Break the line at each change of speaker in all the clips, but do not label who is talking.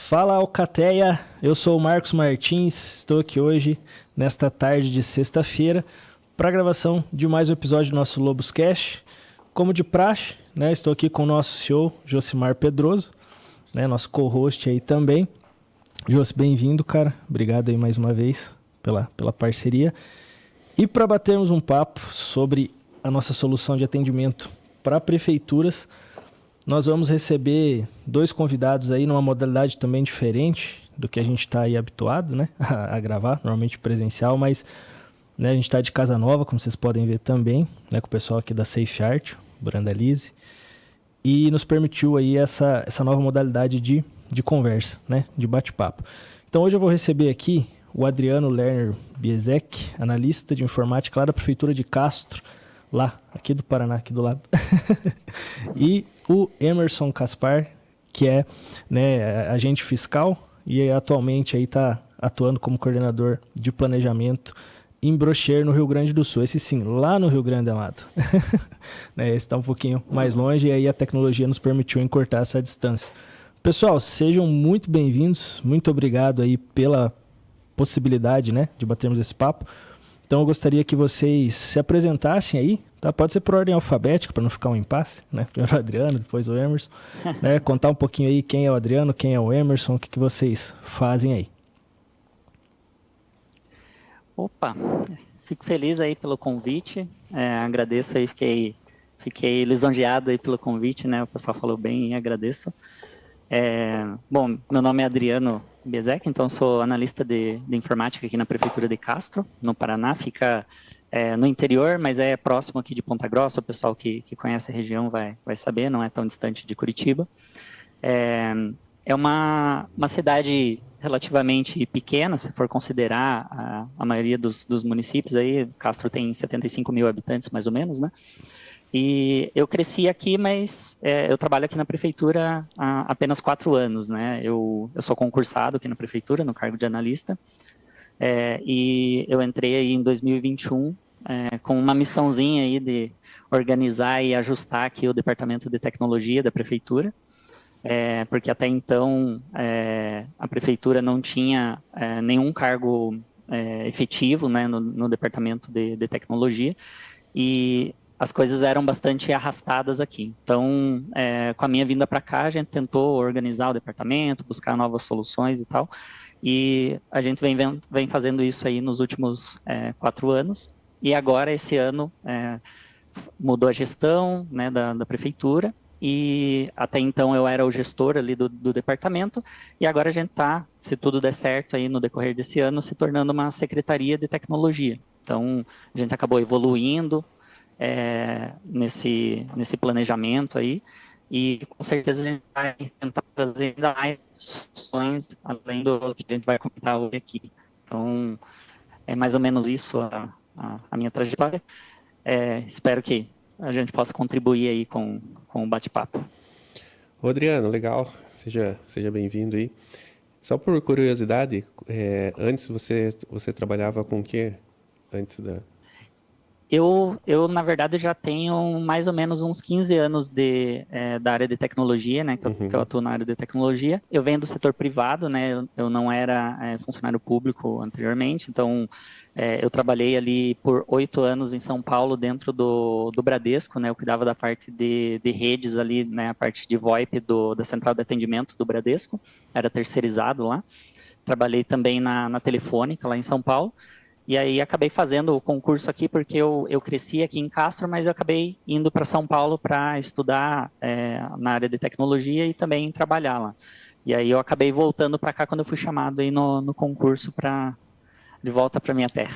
Fala Alcateia, eu sou o Marcos Martins, estou aqui hoje, nesta tarde de sexta-feira, para a gravação de mais um episódio do nosso Lobos Cast. Como de praxe, né, estou aqui com o nosso CEO, Josimar Pedroso, né, nosso co-host aí também. Josi, bem-vindo, cara. Obrigado aí mais uma vez pela parceria. E para batermos um papo sobre a nossa solução de atendimento para prefeituras, nós vamos receber dois convidados aí numa modalidade também diferente do que a gente está aí habituado, né, a gravar, normalmente presencial, mas né, a gente está de casa nova, como vocês podem ver também, né, com o pessoal aqui da Safe Art, Brandalize, e nos permitiu aí essa nova modalidade de conversa, né, de bate-papo. Então hoje eu vou receber aqui o Adriano Lerner Biezek, analista de informática lá da Prefeitura de Castro, lá, aqui do Paraná, aqui do lado. E o Emerson Caspar, que é, né, agente fiscal e atualmente aí está atuando como coordenador de planejamento em Brocher, no Rio Grande do Sul. Esse sim, lá no Rio Grande, amado. Né, esse está um pouquinho mais longe e aí a tecnologia nos permitiu encurtar essa distância. Pessoal, sejam muito bem-vindos. Muito obrigado aí pela possibilidade, né, de batermos esse papo. Então eu gostaria que vocês se apresentassem aí, tá? Pode ser por ordem alfabética, para não ficar um impasse, né? Primeiro o Adriano, depois o Emerson. Né? Contar um pouquinho aí quem é o Adriano, quem é o Emerson, o que vocês fazem aí.
Opa, fico feliz aí pelo convite, agradeço aí, fiquei lisonjeado aí pelo convite, né? O pessoal falou bem e agradeço. Bom, meu nome é Adriano Biezek, então sou analista de informática aqui na Prefeitura de Castro, no Paraná, fica no interior, mas é próximo aqui de Ponta Grossa, o pessoal que conhece a região vai saber, não é tão distante de Curitiba. É uma cidade relativamente pequena, se for considerar a maioria dos municípios aí, Castro tem 75 mil habitantes mais ou menos, né? E eu cresci aqui, mas eu trabalho aqui na prefeitura há apenas 4 anos, né? Eu sou concursado aqui na prefeitura, no cargo de analista, e eu entrei aí em 2021 com uma missãozinha aí de organizar e ajustar aqui o departamento de tecnologia da prefeitura, porque até então a prefeitura não tinha nenhum cargo efetivo, né, no departamento de tecnologia, e as coisas eram bastante arrastadas aqui. Então, com a minha vinda para cá, a gente tentou organizar o departamento, buscar novas soluções e tal, e a gente vem fazendo isso aí nos últimos 4 anos, e agora, esse ano, mudou a gestão, né, da prefeitura, e até então eu era o gestor ali do departamento, e agora a gente está, se tudo der certo aí no decorrer desse ano, se tornando uma secretaria de tecnologia. Então, a gente acabou evoluindo nesse planejamento aí, e com certeza a gente vai tentar trazer ainda mais soluções, além do que a gente vai comentar hoje aqui. Então, é mais ou menos isso a minha trajetória. Espero que a gente possa contribuir aí com o bate-papo.
Adriano, legal, seja bem-vindo aí. Só por curiosidade, antes você trabalhava com o quê? Antes da...
Eu, na verdade, já tenho mais ou menos uns 15 anos da área de tecnologia, né, que eu atuo na área de tecnologia. Eu venho do setor privado, né, eu não era funcionário público anteriormente, então eu trabalhei ali por 8 anos em São Paulo, dentro do Bradesco, né, eu cuidava da parte de redes ali, né, a parte de VoIP da central de atendimento do Bradesco, era terceirizado lá. Trabalhei também na Telefônica, lá em São Paulo. E aí acabei fazendo o concurso aqui porque eu cresci aqui em Castro, mas eu acabei indo para São Paulo para estudar na área de tecnologia e também trabalhar lá. E aí eu acabei voltando para cá quando eu fui chamado aí no concurso de volta para minha terra.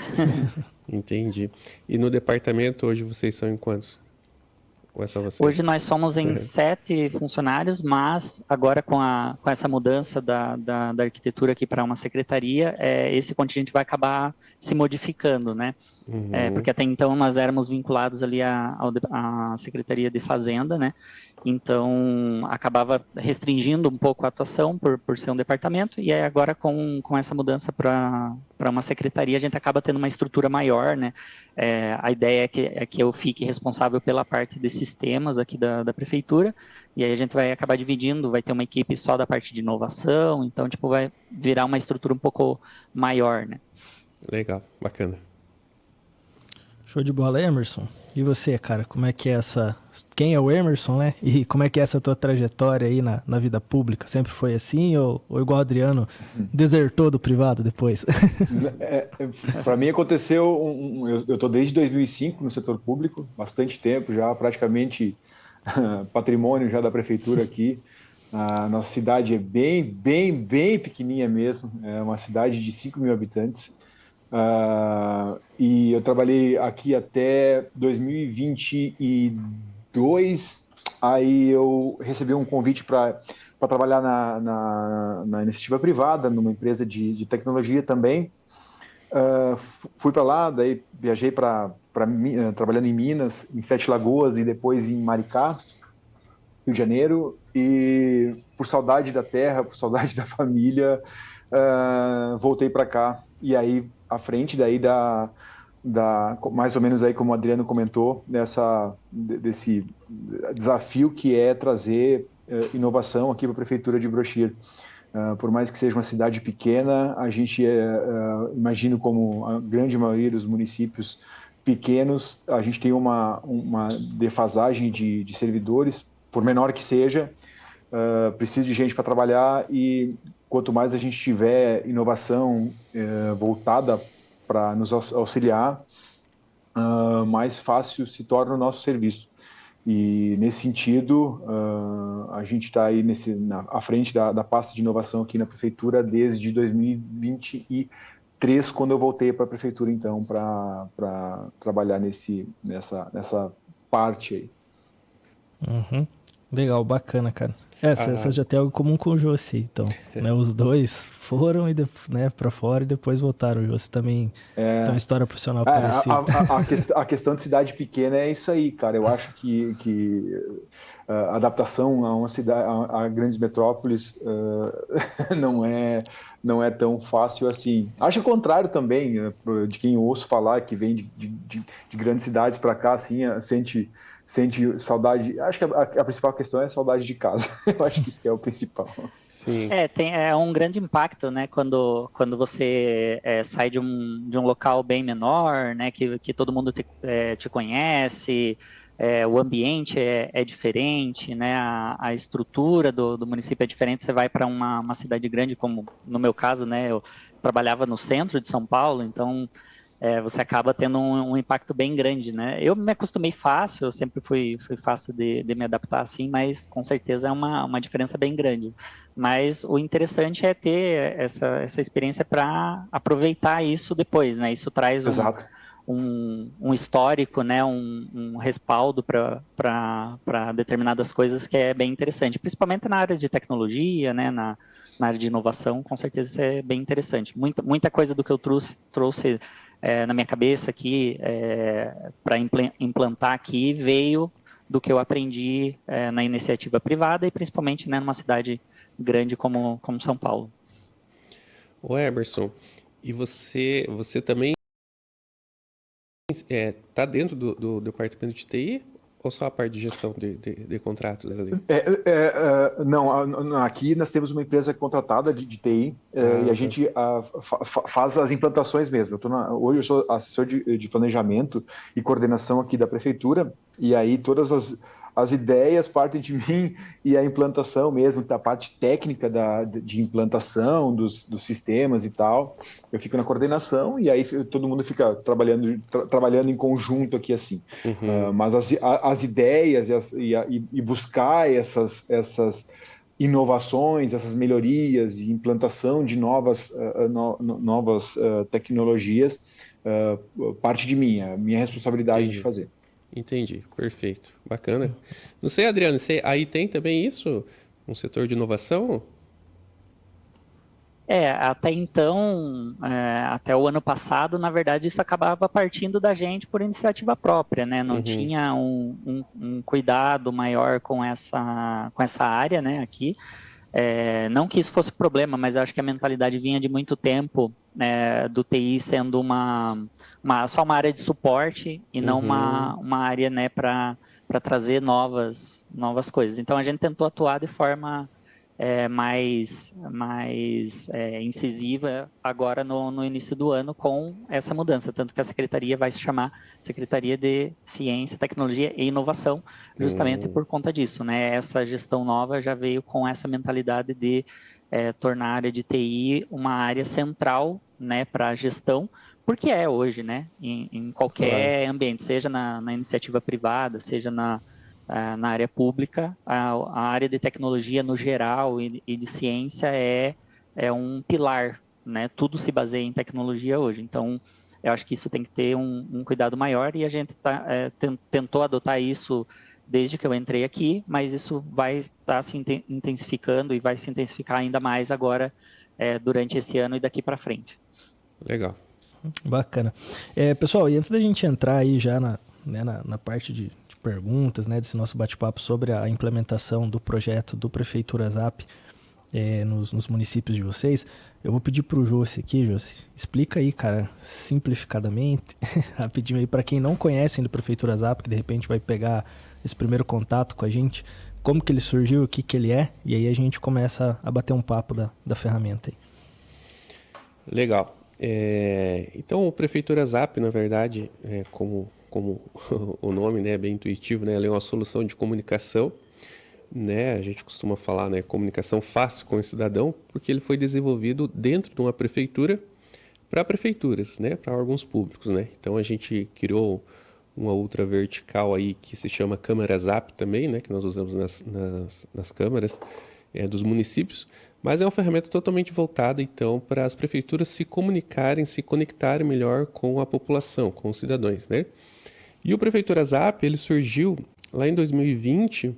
Entendi. E no departamento hoje vocês são em quantos? Ou é só você?
Hoje nós somos em 7 funcionários, mas agora com essa mudança da arquitetura aqui para uma secretaria, esse contingente vai acabar se modificando, né? Porque até então nós éramos vinculados ali à Secretaria de Fazenda, né? Então acabava restringindo um pouco a atuação por ser um departamento, e aí agora com essa mudança para uma secretaria a gente acaba tendo uma estrutura maior, né? A ideia é que eu fique responsável pela parte de sistemas aqui da prefeitura, e aí a gente vai acabar dividindo, vai ter uma equipe só da parte de inovação, então tipo vai virar uma estrutura um pouco maior, né?
Legal, bacana.
Show de bola, Emerson. E você, cara, como é que é essa... Quem é o Emerson, né? E como é que é essa tua trajetória aí na vida pública? Sempre foi assim ou igual o Adriano, desertou do privado depois?
Para mim aconteceu, eu estou desde 2005 no setor público, bastante tempo já, praticamente patrimônio já da prefeitura aqui. A nossa cidade é bem pequenininha mesmo, é uma cidade de 5 mil habitantes. E eu trabalhei aqui até 2022, aí eu recebi um convite para trabalhar na iniciativa privada, numa empresa de tecnologia também. Fui para lá, daí viajei trabalhando em Minas, em Sete Lagoas e depois em Maricá, Rio de Janeiro, e por saudade da terra, por saudade da família, voltei para cá. E aí, à frente daí mais ou menos aí como o Adriano comentou, desse desafio que é trazer inovação aqui para a Prefeitura de Brochir. Por mais que seja uma cidade pequena, a gente imagino como a grande maioria dos municípios pequenos, a gente tem uma defasagem de servidores, por menor que seja, precisa de gente para trabalhar, e quanto mais a gente tiver inovação voltada para nos auxiliar, mais fácil se torna o nosso serviço. E nesse sentido, a gente está aí à frente da pasta de inovação aqui na prefeitura desde 2023, quando eu voltei para a prefeitura, então, para trabalhar nessa parte aí.
Uhum. Legal, bacana, cara. Você já tem algo comum com o Jossi, então, né? Os dois foram né, para fora e depois voltaram. O Jossi também tem uma história profissional parecida.
A questão de cidade pequena é isso aí, cara. Eu acho que a adaptação a uma cidade, a grandes metrópoles, não é tão fácil assim. Acho o contrário também, de quem eu ouço falar que vem de grandes cidades para cá, assim, sente saudade. Acho que a principal questão é a saudade de casa. Eu acho que isso que é o principal.
Sim.
É um grande impacto, né, quando você sai de um local bem menor, né, que todo mundo te conhece, o ambiente é diferente, né, a estrutura do município é diferente. Você vai para uma cidade grande, como no meu caso, né, eu trabalhava no centro de São Paulo, então você acaba tendo um impacto bem grande, né? Eu me acostumei fácil, eu sempre fui fácil de me adaptar assim, mas com certeza é uma diferença bem grande. Mas o interessante é ter essa experiência para aproveitar isso depois, né? Isso traz
Exato.
um histórico, né? Um respaldo para determinadas coisas que é bem interessante, principalmente na área de tecnologia, né? Na área de inovação, com certeza isso é bem interessante. Muita coisa do que eu trouxe na minha cabeça aqui, para implantar aqui, veio do que eu aprendi na iniciativa privada e principalmente, né, numa cidade grande como São Paulo.
Ô Emerson, e você também está dentro do departamento de TI ou só a parte de gestão de contratos ali?
Não, aqui nós temos uma empresa contratada de TI, e a gente faz as implantações mesmo. Hoje eu sou assessor de planejamento e coordenação aqui da prefeitura, e aí todas as ideias partem de mim, e a implantação mesmo, da parte técnica de implantação dos sistemas e tal, eu fico na coordenação, e aí todo mundo fica trabalhando em conjunto aqui assim. Mas as ideias e buscar essas inovações, essas melhorias e implantação de novas tecnologias, parte de mim, é a minha responsabilidade de fazer.
Entendi, perfeito, bacana. Não sei, Adriano, aí tem também isso? Um setor de inovação?
Até então, até o ano passado, na verdade, isso acabava partindo da gente por iniciativa própria, né? Não tinha um cuidado maior com essa área, né, aqui. Não que isso fosse problema, mas eu acho que a mentalidade vinha de muito tempo, do TI sendo só uma área de suporte e não uma área, né, para trazer novas coisas. Então a gente tentou atuar de forma mais incisiva agora no início do ano com essa mudança, tanto que a secretaria vai se chamar Secretaria de Ciência, Tecnologia e Inovação, justamente por conta disso, né? Essa gestão nova já veio com essa mentalidade de tornar a área de TI uma área central, né, para a gestão, porque é hoje, né, em qualquer ambiente, seja na iniciativa privada, seja na área pública, a área de tecnologia no geral e de ciência é um pilar, né? Tudo se baseia em tecnologia hoje. Então, eu acho que isso tem que ter um cuidado maior e a gente tentou adotar isso desde que eu entrei aqui, mas isso vai estar se intensificando e vai se intensificar ainda mais agora durante esse ano e daqui para frente.
Legal.
Bacana. Pessoal, e antes da gente entrar aí já na parte de perguntas, né, desse nosso bate-papo sobre a implementação do projeto do Prefeitura Zap nos municípios de vocês, eu vou pedir pro Josi aqui, Josi, explica aí, cara, simplificadamente, rapidinho aí, para quem não conhece ainda o Prefeitura Zap, que de repente vai pegar esse primeiro contato com a gente, como que ele surgiu, o que que ele é, e aí a gente começa a bater um papo da ferramenta aí.
Legal. Então, o Prefeitura Zap, na verdade, como o nome, né, é bem intuitivo, né, ela é uma solução de comunicação, né, a gente costuma falar, né, comunicação fácil com o cidadão, porque ele foi desenvolvido dentro de uma prefeitura para prefeituras, né, para órgãos públicos, né. Então a gente criou uma outra vertical aí que se chama Câmara Zap também, né, que nós usamos nas câmaras dos municípios, mas é uma ferramenta totalmente voltada, então, para as prefeituras se comunicarem, se conectarem melhor com a população, com os cidadãos, né? E o Prefeitura Zap, ele surgiu lá em 2020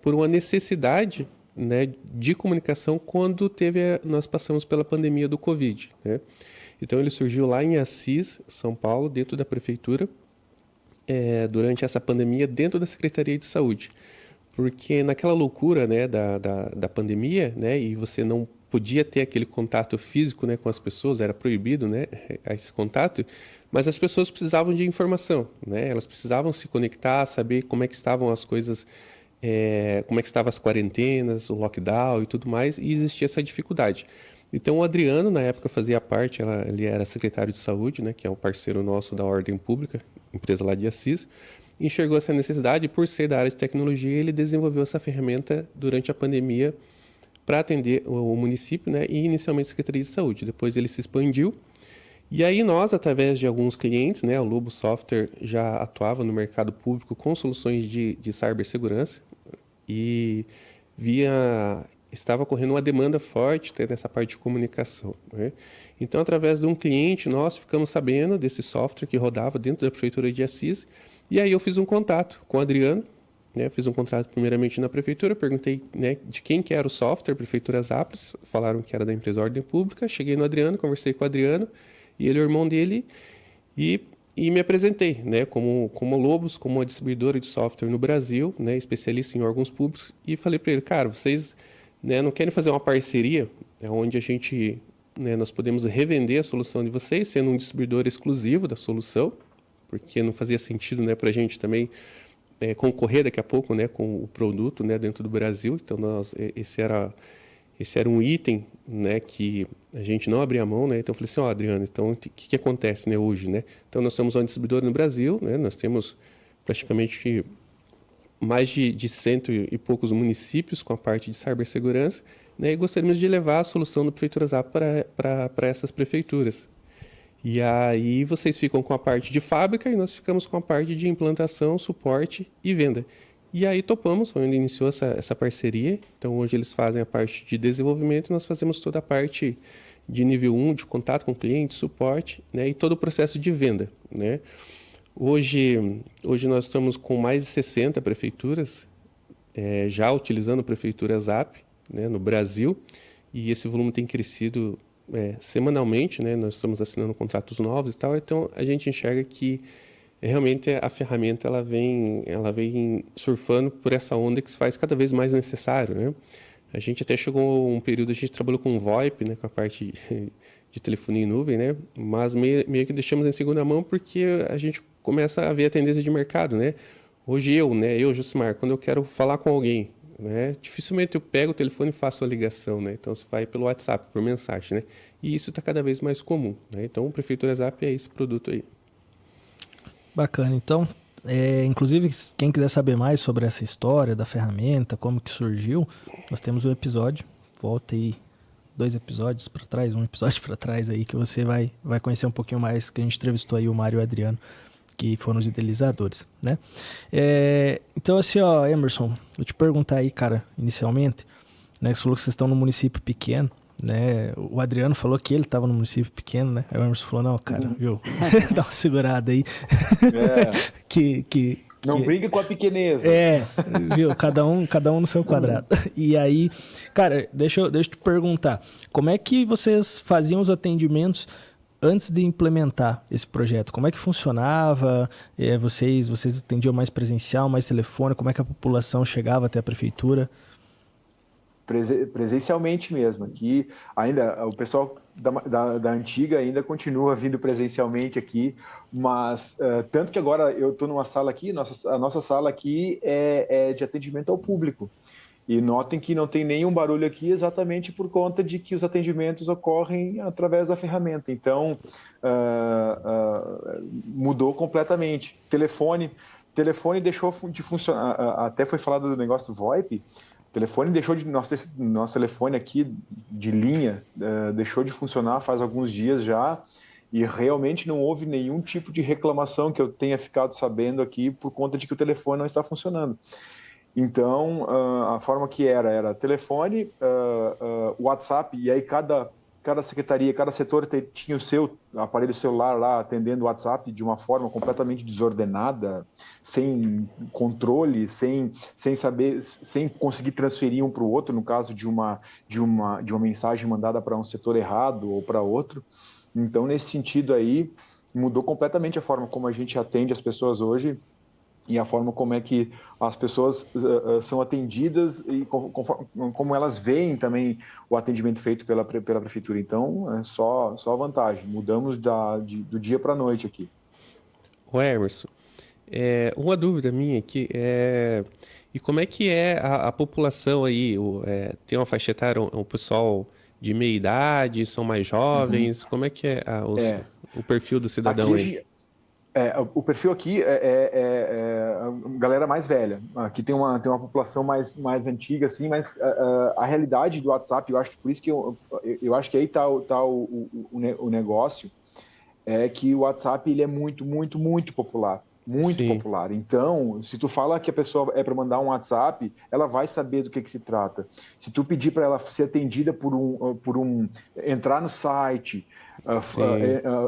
por uma necessidade, né, de comunicação quando nós passamos pela pandemia do Covid, né? Então, ele surgiu lá em Assis, São Paulo, dentro da prefeitura, durante essa pandemia, dentro da Secretaria de Saúde. Porque naquela loucura, né, da pandemia, né, e você não podia ter aquele contato físico, né, com as pessoas, era proibido, né, esse contato, mas as pessoas precisavam de informação, né, elas precisavam se conectar, saber como é que estavam as coisas, como é que estavam as quarentenas, o lockdown e tudo mais, e existia essa dificuldade. Então o Adriano, na época, fazia parte, ele era secretário de saúde, né, que é um parceiro nosso da Ordem Pública, empresa lá de Assis, enxergou essa necessidade e, por ser da área de tecnologia, ele desenvolveu essa ferramenta durante a pandemia para atender o município, né, e inicialmente a Secretaria de Saúde. Depois ele se expandiu e aí nós, através de alguns clientes, né, o Lobo Software já atuava no mercado público com soluções de cibersegurança e estava ocorrendo uma demanda forte, né, nessa parte de comunicação, né? Então, através de um cliente, nós ficamos sabendo desse software que rodava dentro da Prefeitura de Assis. E aí eu fiz um contato com o Adriano, né? Fiz um contrato primeiramente na prefeitura, perguntei, né, de quem que era o software, Prefeitura Zap, falaram que era da empresa Ordem Pública, cheguei no Adriano, conversei com o Adriano, e ele é o irmão dele, e me apresentei, né, como Lobos, como uma distribuidora de software no Brasil, né, especialista em órgãos públicos, e falei para ele, cara, vocês, né, não querem fazer uma parceria, onde a gente, né, nós podemos revender a solução de vocês, sendo um distribuidor exclusivo da solução, porque não fazia sentido, né, para a gente também concorrer daqui a pouco, né, com o produto, né, dentro do Brasil. Então esse era um item, né, que a gente não abria mão, né. Então eu falei assim, Adriano, então o que acontece, né, hoje, né? Então nós somos uma distribuidora no Brasil, né, nós temos praticamente mais de 100 e poucos municípios com a parte de cibersegurança, né, e gostaríamos de levar a solução do Prefeitura Zap para essas prefeituras. E aí vocês ficam com a parte de fábrica e nós ficamos com a parte de implantação, suporte e venda. E aí topamos, foi onde iniciou essa parceria. Então hoje eles fazem a parte de desenvolvimento e nós fazemos toda a parte de nível 1, de contato com o cliente, suporte, né, e todo o processo de venda, né. Hoje nós estamos com mais de 60 prefeituras já utilizando a Prefeitura Zap, né, no Brasil. e esse volume tem crescido semanalmente, né? Nós estamos assinando contratos novos e tal, então a gente enxerga que realmente a ferramenta ela vem surfando por essa onda que se faz cada vez mais necessário, né? A gente até chegou um período, a gente trabalhou com VoIP, né, com a parte de telefonia em nuvem, né? Mas meio que deixamos em segunda mão porque a gente começa a ver a tendência de mercado, né? Hoje eu, Josimar, quando eu quero falar com alguém, né, dificilmente eu pego o telefone e faço a ligação, né? Então você vai pelo WhatsApp, por mensagem, né? E isso está cada vez mais comum, né? Então o Prefeitura Zap é esse produto aí.
Bacana, então, inclusive quem quiser saber mais sobre essa história da ferramenta, como que surgiu, nós temos um episódio, volta aí 2 episódios para trás, um episódio para trás aí que você vai conhecer um pouquinho mais, que a gente entrevistou aí o Mário e o Adriano, que foram os idealizadores, né? Então assim, ó, Emerson, vou te perguntar aí, cara, inicialmente, né, você falou que vocês estão num município pequeno, né? O Adriano falou que ele estava no município pequeno, né? Aí o Emerson falou, não, cara, viu? Dá uma segurada aí.
Não brigue com a pequeneza.
Viu? Cada um no seu quadrado. E aí, cara, deixa eu te perguntar, como é que vocês faziam os atendimentos antes de implementar esse projeto? Como é que funcionava? Vocês atendiam mais presencial, mais telefone? Como é que a população chegava até a prefeitura?
Presencialmente mesmo. Aqui ainda o pessoal da antiga ainda continua vindo presencialmente aqui, mas tanto que agora eu estou numa sala aqui, a nossa sala aqui é de atendimento ao público. E notem que não tem nenhum barulho aqui exatamente por conta de que os atendimentos ocorrem através da ferramenta. Então, mudou completamente. Telefone deixou de funcionar. Até foi falado do negócio do VoIP. O telefone deixou de... Nosso telefone aqui de linha deixou de funcionar faz alguns dias já, e realmente não houve nenhum tipo de reclamação que eu tenha ficado sabendo aqui por conta de que o telefone não está funcionando. Então, a forma que era telefone, WhatsApp, e aí cada secretaria, cada setor tinha o seu aparelho celular lá atendendo o WhatsApp de uma forma completamente desordenada, sem controle, sem saber, sem conseguir transferir um para o outro, no caso de uma mensagem mandada para um setor errado ou para outro. Então, nesse sentido aí, mudou completamente a forma como a gente atende as pessoas hoje, e a forma como é que as pessoas são atendidas e como elas veem também o atendimento feito pela prefeitura. Então, é só vantagem. Mudamos do dia para a noite aqui.
Ô Emerson, uma dúvida minha aqui e como é que é a população aí? Tem uma faixa etária, um pessoal de meia idade, são mais jovens? Como é que é o perfil do cidadão
aqui,
aí?
O perfil aqui a galera mais velha. Aqui tem uma população mais antiga, assim, mas a realidade do WhatsApp, eu acho que por isso que eu acho que aí está o negócio, é que o WhatsApp ele é muito, muito, muito popular. Muito
Sim.
popular. Então, se tu fala que a pessoa é para mandar um WhatsApp, ela vai saber do que se trata. Se tu pedir para ela ser atendida entrar no site,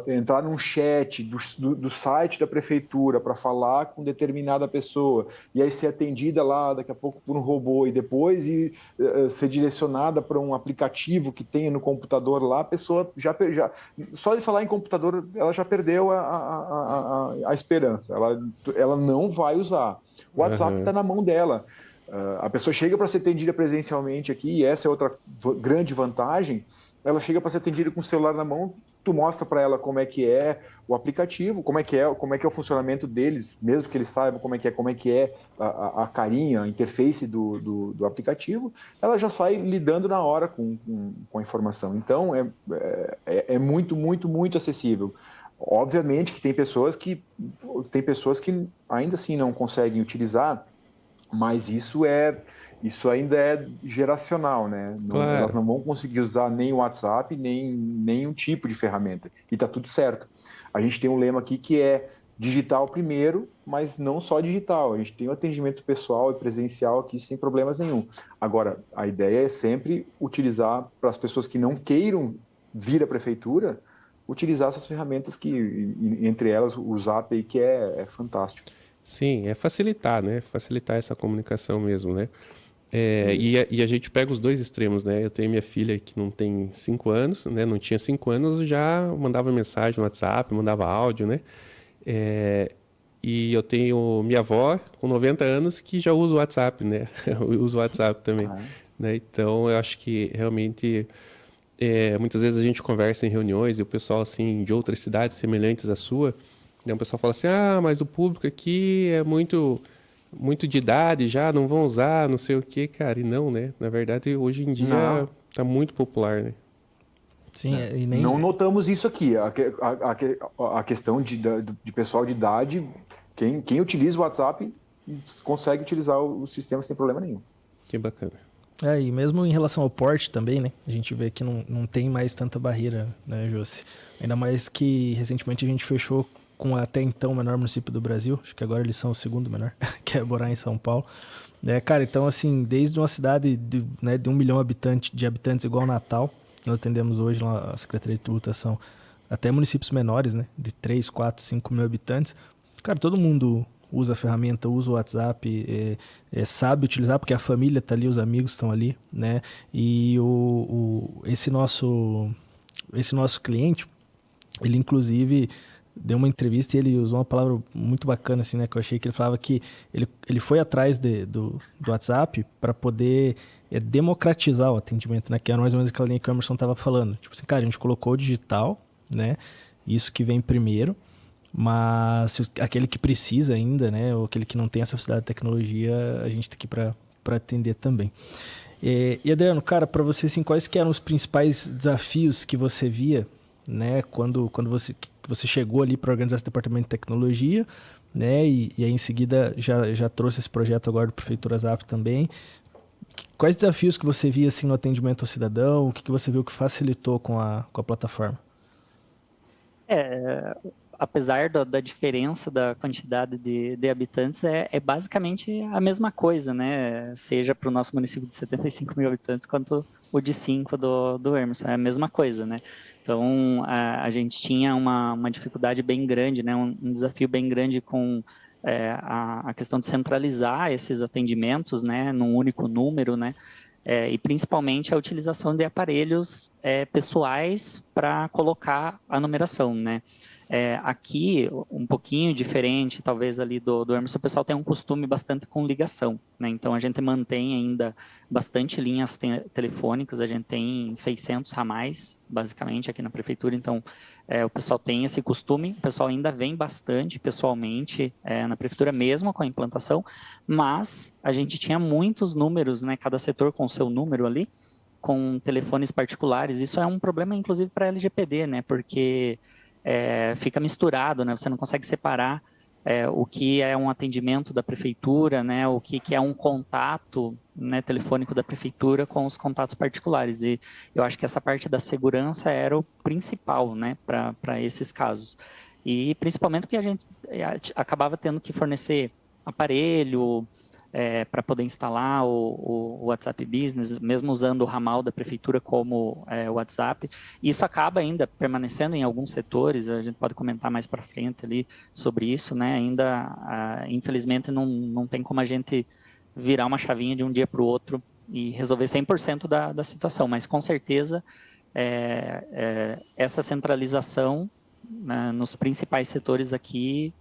entrar num chat do site da prefeitura para falar com determinada pessoa, e aí ser atendida lá daqui a pouco por um robô e depois ser direcionada para um aplicativo que tenha no computador lá, a pessoa já só de falar em computador ela já perdeu a esperança, ela não vai usar. O WhatsApp está na mão dela. A pessoa chega para ser atendida presencialmente aqui, e essa é outra grande vantagem. Ela chega para ser atendida com o celular na mão, tu mostra para ela como é que é o aplicativo, como é que é o funcionamento deles, mesmo que eles saibam como é que é a carinha, a interface do aplicativo, ela já sai lidando na hora com a informação. Então, é muito, muito, muito acessível. Obviamente que tem pessoas que ainda assim não conseguem utilizar, mas isso ainda é geracional, né?
Claro.
Elas não vão conseguir usar nem o WhatsApp, nem nenhum tipo de ferramenta. E tá tudo certo. A gente tem um lema aqui que é digital primeiro, mas não só digital. A gente tem o atendimento pessoal e presencial aqui sem problemas nenhum. Agora, a ideia é sempre utilizar, para as pessoas que não queiram vir à prefeitura, utilizar essas ferramentas que, entre elas, o Zap aí, que é fantástico.
Sim, facilitar, né? Facilitar essa comunicação mesmo, né? E a gente pega os dois extremos, né? Eu tenho minha filha que não tem 5 anos, né? Não tinha 5 anos, já mandava mensagem no WhatsApp, mandava áudio, né? E eu tenho minha avó com 90 anos que já usa o WhatsApp, né? Eu uso o WhatsApp também, né? Então, eu acho que realmente muitas vezes a gente conversa em reuniões e o pessoal assim de outras cidades semelhantes à sua, né? O pessoal fala assim: mas o público aqui é muito de idade já, não vão usar, não sei o quê, cara. E não, né? Na verdade, hoje em dia tá muito popular, né?
Sim, e nem...
Não notamos isso aqui. A questão de pessoal de idade, quem utiliza o WhatsApp consegue utilizar o sistema sem problema nenhum.
Que bacana.
E mesmo em relação ao porte também, né? A gente vê que não tem mais tanta barreira, né, Josi? Ainda mais que recentemente a gente fechou com até então o menor município do Brasil, acho que agora eles são o segundo menor, que é Borá, em São Paulo. Cara, então assim, desde uma cidade de 1 milhão de habitantes igual Natal, nós atendemos hoje lá a Secretaria de Tributação, até municípios menores, né, de 3, 4, 5 mil habitantes. Cara, todo mundo usa a ferramenta, usa o WhatsApp, sabe utilizar, porque a família está ali, os amigos estão ali, né? E esse nosso cliente, ele inclusive deu uma entrevista e ele usou uma palavra muito bacana, assim, né? Que eu achei que ele falava que ele foi atrás do WhatsApp para poder democratizar o atendimento, né? Que era mais ou menos aquela linha que o Emerson estava falando. Tipo assim, cara, a gente colocou o digital, né? Isso que vem primeiro, mas aquele que precisa ainda, né? Ou aquele que não tem essa facilidade de tecnologia, a gente tá aqui para atender também. E Adriano, cara, para você, assim, quais que eram os principais desafios que você via, né? Quando você chegou ali para organizar esse departamento de tecnologia, né? E aí em seguida já trouxe esse projeto agora do Prefeitura Zap também. Quais desafios que você via assim no atendimento ao cidadão? O que você viu que facilitou com a plataforma?
Apesar da diferença da quantidade de habitantes, é basicamente a mesma coisa, né? Seja para o nosso município de 75 mil habitantes, quanto o de 5 do Emerson, é a mesma coisa, né? Então, a gente tinha uma dificuldade bem grande, né? Um desafio bem grande com a questão de centralizar esses atendimentos, né? Num único número, né? E principalmente a utilização de aparelhos pessoais para colocar a numeração, né? Aqui, um pouquinho diferente, talvez ali do Emerson, o pessoal tem um costume bastante com ligação, né? Então, a gente mantém ainda bastante linhas telefônicas, a gente tem 600 ramais, basicamente, aqui na prefeitura. Então, o pessoal tem esse costume, o pessoal ainda vem bastante pessoalmente na prefeitura, mesmo com a implantação, mas a gente tinha muitos números, né? Cada setor com o seu número ali, com telefones particulares. Isso é um problema, inclusive, para a LGPD, né? Porque fica misturado, né? Você não consegue separar o que é um atendimento da prefeitura, né? O que é um contato, né, telefônico da prefeitura com os contatos particulares. E eu acho que essa parte da segurança era o principal, né, para esses casos. E principalmente porque a gente acabava tendo que fornecer aparelho para poder instalar o WhatsApp Business, mesmo usando o ramal da prefeitura como o WhatsApp. E isso acaba ainda permanecendo em alguns setores, a gente pode comentar mais para frente ali sobre isso, né? Ainda, infelizmente, não tem como a gente virar uma chavinha de um dia para o outro e resolver 100% da situação, mas com certeza essa centralização, né, nos principais setores aqui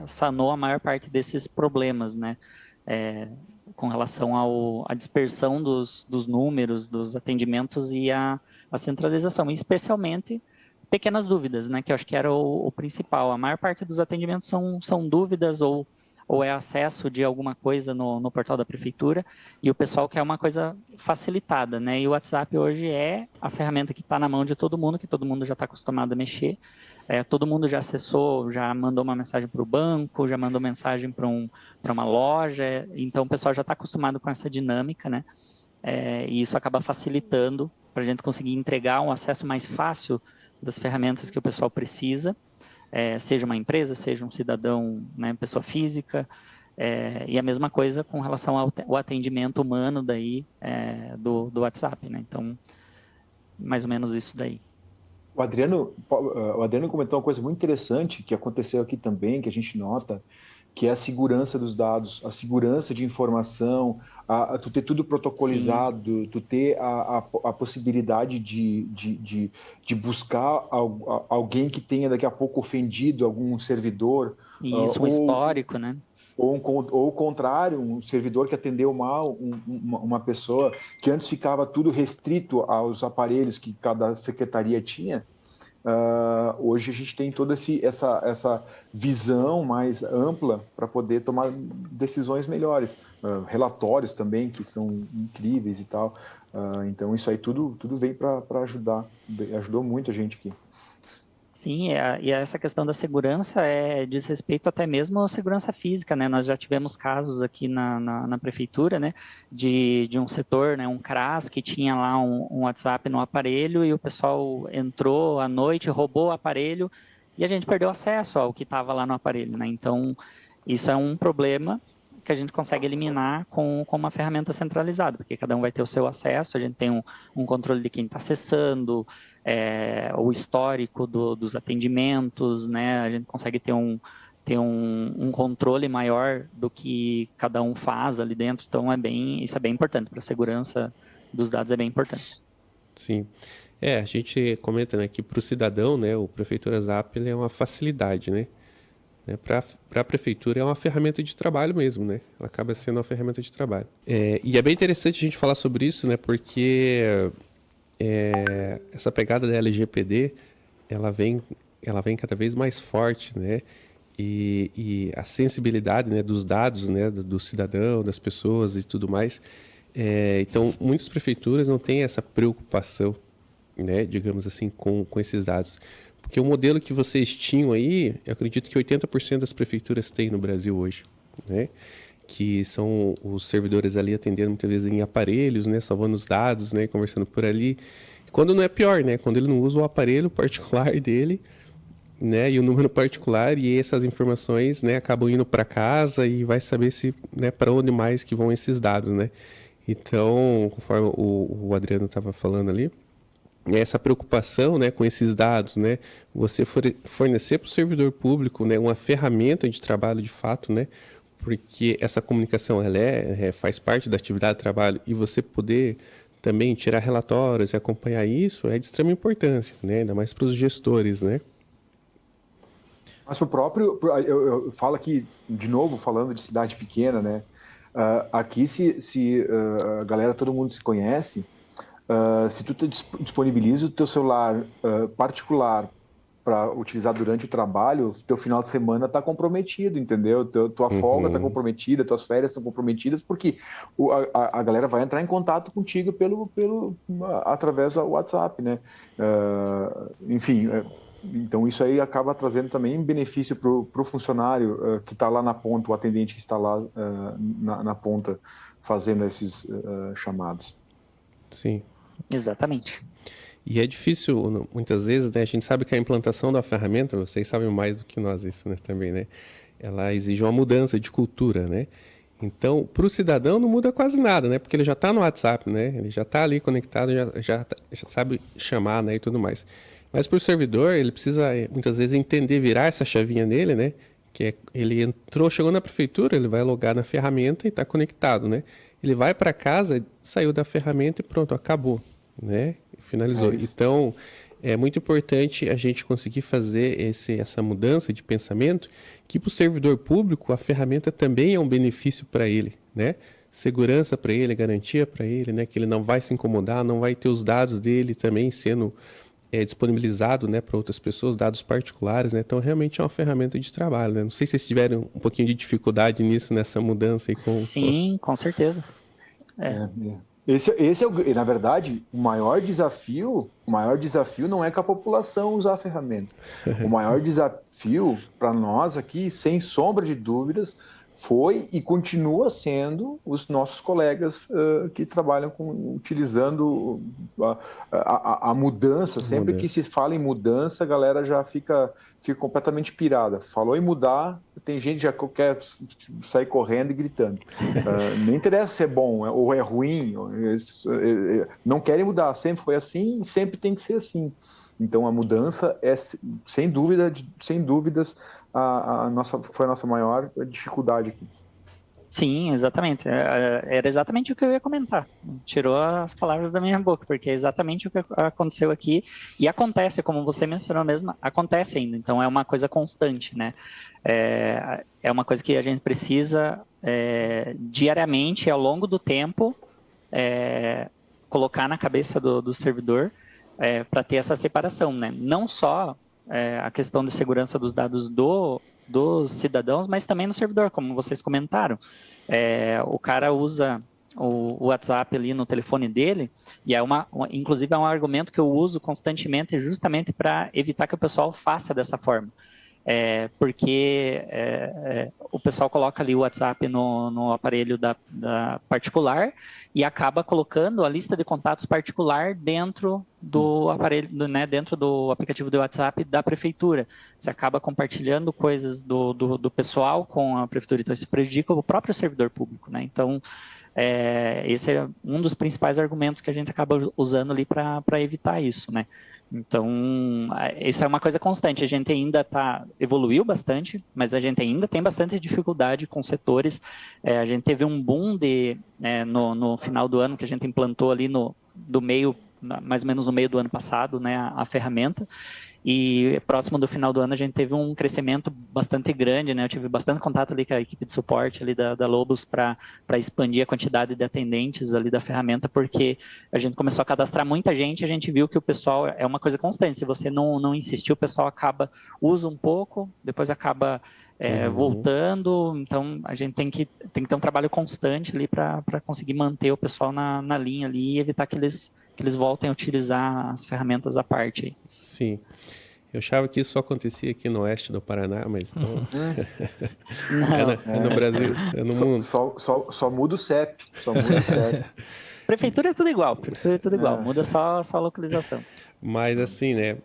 sanou a maior parte desses problemas, né? Com relação à dispersão dos números, dos atendimentos e a centralização, e especialmente pequenas dúvidas, né, que eu acho que era o principal. A maior parte dos atendimentos são dúvidas ou é acesso de alguma coisa no portal da prefeitura, e o pessoal quer uma coisa facilitada, né? E o WhatsApp hoje é a ferramenta que está na mão de todo mundo, que todo mundo já está acostumado a mexer. Todo mundo já acessou, já mandou uma mensagem para o banco, já mandou mensagem para uma loja, então o pessoal já está acostumado com essa dinâmica, né? E isso acaba facilitando para a gente conseguir entregar um acesso mais fácil das ferramentas que o pessoal precisa, seja uma empresa, seja um cidadão, né, pessoa física, e a mesma coisa com relação ao atendimento humano daí, do WhatsApp, né? Então, mais ou menos isso daí.
O Adriano comentou uma coisa muito interessante que aconteceu aqui também, que a gente nota, que é a segurança dos dados, a segurança de informação, tu ter tudo protocolizado, sim, tu ter a possibilidade de buscar alguém que tenha daqui a pouco ofendido algum servidor.
Isso, um histórico, né?
Ou o contrário, um servidor que atendeu mal uma pessoa, que antes ficava tudo restrito aos aparelhos que cada secretaria tinha. Hoje a gente tem toda essa visão mais ampla para poder tomar decisões melhores. Relatórios também, que são incríveis e tal. Então isso aí tudo vem para ajudar. Ajudou muito a gente aqui.
Sim, e essa questão da segurança diz respeito até mesmo à segurança física, né? Nós já tivemos casos aqui na prefeitura, né, de um setor, né, um CRAS, que tinha lá um WhatsApp no aparelho e o pessoal entrou à noite, roubou o aparelho e a gente perdeu acesso ao que estava lá no aparelho, né? Então, isso é um problema que a gente consegue eliminar com uma ferramenta centralizada, porque cada um vai ter o seu acesso, a gente tem um controle de quem está acessando, o histórico dos atendimentos, né? A gente consegue ter um controle maior do que cada um faz ali dentro, então isso é bem importante, para a segurança dos dados é bem importante.
Sim. A gente comenta, né, que para o cidadão, né, o Prefeitura Zap ele é uma facilidade, né? Para a prefeitura é uma ferramenta de trabalho mesmo, né? Ela acaba sendo uma ferramenta de trabalho. E é bem interessante a gente falar sobre isso, né? Porque essa pegada da LGPD, ela vem cada vez mais forte, né? E a sensibilidade, né, dos dados, né, do cidadão, das pessoas e tudo mais. Então, muitas prefeituras não têm essa preocupação, né, digamos assim, com esses dados. Porque o modelo que vocês tinham aí, eu acredito que 80% das prefeituras têm no Brasil hoje, né? Que são os servidores ali atendendo muitas vezes em aparelhos, né? Salvando os dados, né? Conversando por ali. Quando não é pior, né? Quando ele não usa o aparelho particular dele, né? E o número particular e essas informações, né? Acabam indo para casa e vai saber se, né? Para onde mais que vão esses dados, né? Então, conforme o Adriano estava falando ali, essa preocupação, né, com esses dados, né, você fornecer para o servidor público, né, uma ferramenta de trabalho de fato, né, porque essa comunicação ela faz parte da atividade de trabalho e você poder também tirar relatórios e acompanhar isso é de extrema importância, né, ainda mais para os gestores, né.
Mas para o próprio, eu falo aqui de novo falando de cidade pequena, né, aqui se a galera, todo mundo se conhece. Se tu disponibiliza o teu celular particular para utilizar durante o trabalho, teu final de semana está comprometido, entendeu? Tua folga está comprometida, tuas férias estão comprometidas, porque a galera vai entrar em contato contigo através do WhatsApp, né? Enfim, então isso aí acaba trazendo também benefício para o funcionário que está lá na ponta, o atendente que está lá na ponta fazendo esses chamados.
Sim.
Exatamente.
E é difícil, muitas vezes, né? A gente sabe que a implantação da ferramenta, vocês sabem mais do que nós isso, né, também, né? Ela exige uma mudança de cultura, né? Então, para o cidadão não muda quase nada, né? Porque ele já está no WhatsApp, né? Ele já está ali conectado, já sabe chamar, né, e tudo mais. Mas para o servidor, ele precisa, muitas vezes, entender, virar essa chavinha nele, né? Que ele chegou na prefeitura, ele vai logar na ferramenta e está conectado, né? Ele vai para casa, saiu da ferramenta e pronto, acabou, né? Finalizou. Então, é muito importante a gente conseguir fazer essa mudança de pensamento, que para o servidor público a ferramenta também é um benefício para ele, né? Segurança para ele, garantia para ele, né? Que ele não vai se incomodar, não vai ter os dados dele também sendo disponibilizado, né, para outras pessoas, dados particulares, né? Então realmente é uma ferramenta de trabalho, né? Não sei se vocês tiveram um pouquinho de dificuldade nisso, nessa mudança aí
Sim, com certeza.
Esse é na verdade, o maior desafio não é que a população usar a ferramenta. O maior desafio para nós aqui, sem sombra de dúvidas, foi e continua sendo os nossos colegas que trabalham utilizando a mudança. Sempre que se fala em mudança, a galera já fica completamente pirada. Falou em mudar, tem gente que já quer sair correndo e gritando. Nem interessa se é bom ou é ruim, não querem mudar. Sempre foi assim e sempre tem que ser assim. Então a mudança é sem dúvidas foi a nossa maior dificuldade aqui.
Sim, exatamente. Era exatamente o que eu ia comentar. Tirou as palavras da minha boca, porque é exatamente o que aconteceu aqui. E acontece, como você mencionou mesmo, acontece ainda. Então é uma coisa constante, né? É uma coisa que a gente precisa diariamente, ao longo do tempo, colocar na cabeça do servidor para ter essa separação, né? Não só a questão de segurança dos dados dos cidadãos, mas também no servidor, como vocês comentaram. O cara usa o WhatsApp ali no telefone dele, e inclusive é um argumento que eu uso constantemente justamente para evitar que o pessoal faça dessa forma. Porque o pessoal coloca ali o WhatsApp no aparelho da particular e acaba colocando a lista de contatos particular dentro do aparelho, dentro do aplicativo do WhatsApp da prefeitura. Você acaba compartilhando coisas do pessoal com a prefeitura, então isso prejudica o próprio servidor público, né? Então, esse é um dos principais argumentos que a gente acaba usando ali para evitar isso, né? Então, isso é uma coisa constante. A gente ainda evoluiu bastante, mas a gente ainda tem bastante dificuldade com setores. A gente teve um boom no final do ano que a gente implantou ali mais ou menos no meio do ano passado, né, a ferramenta. E próximo do final do ano a gente teve um crescimento bastante grande, né? Eu tive bastante contato ali com a equipe de suporte ali da Lobos para expandir a quantidade de atendentes ali da ferramenta, porque a gente começou a cadastrar muita gente e a gente viu que o pessoal é uma coisa constante. Se você não insistir, o pessoal usa um pouco, depois acaba voltando. Então a gente tem que ter um trabalho constante ali para conseguir manter o pessoal na linha ali e evitar que eles voltem a utilizar as ferramentas à parte aí.
Sim. Eu achava que isso só acontecia aqui no oeste do Paraná, mas não. É no Brasil, é no mundo.
Só muda o CEP. Só muda o CEP.
Prefeitura é tudo igual. Muda só a localização.
Mas assim, né?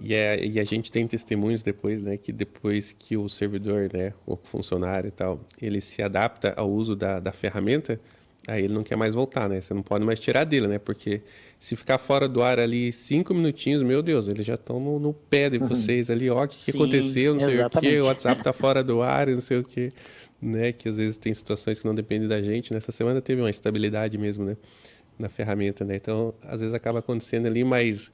E a gente tem testemunhos depois, né? Que depois que o servidor, né? O funcionário e tal, ele se adapta ao uso da ferramenta, aí ele não quer mais voltar, né? Você não pode mais tirar dele, né? Porque se ficar fora do ar ali 5 minutinhos, meu Deus, eles já estão no pé de vocês ali, ó, o que aconteceu, não sei
exatamente.
o quê, o WhatsApp tá fora do ar, não sei o quê, né? Que às vezes tem situações que não dependem da gente. Nessa semana teve uma estabilidade mesmo, né? Na ferramenta, né? Então, às vezes acaba acontecendo ali, mas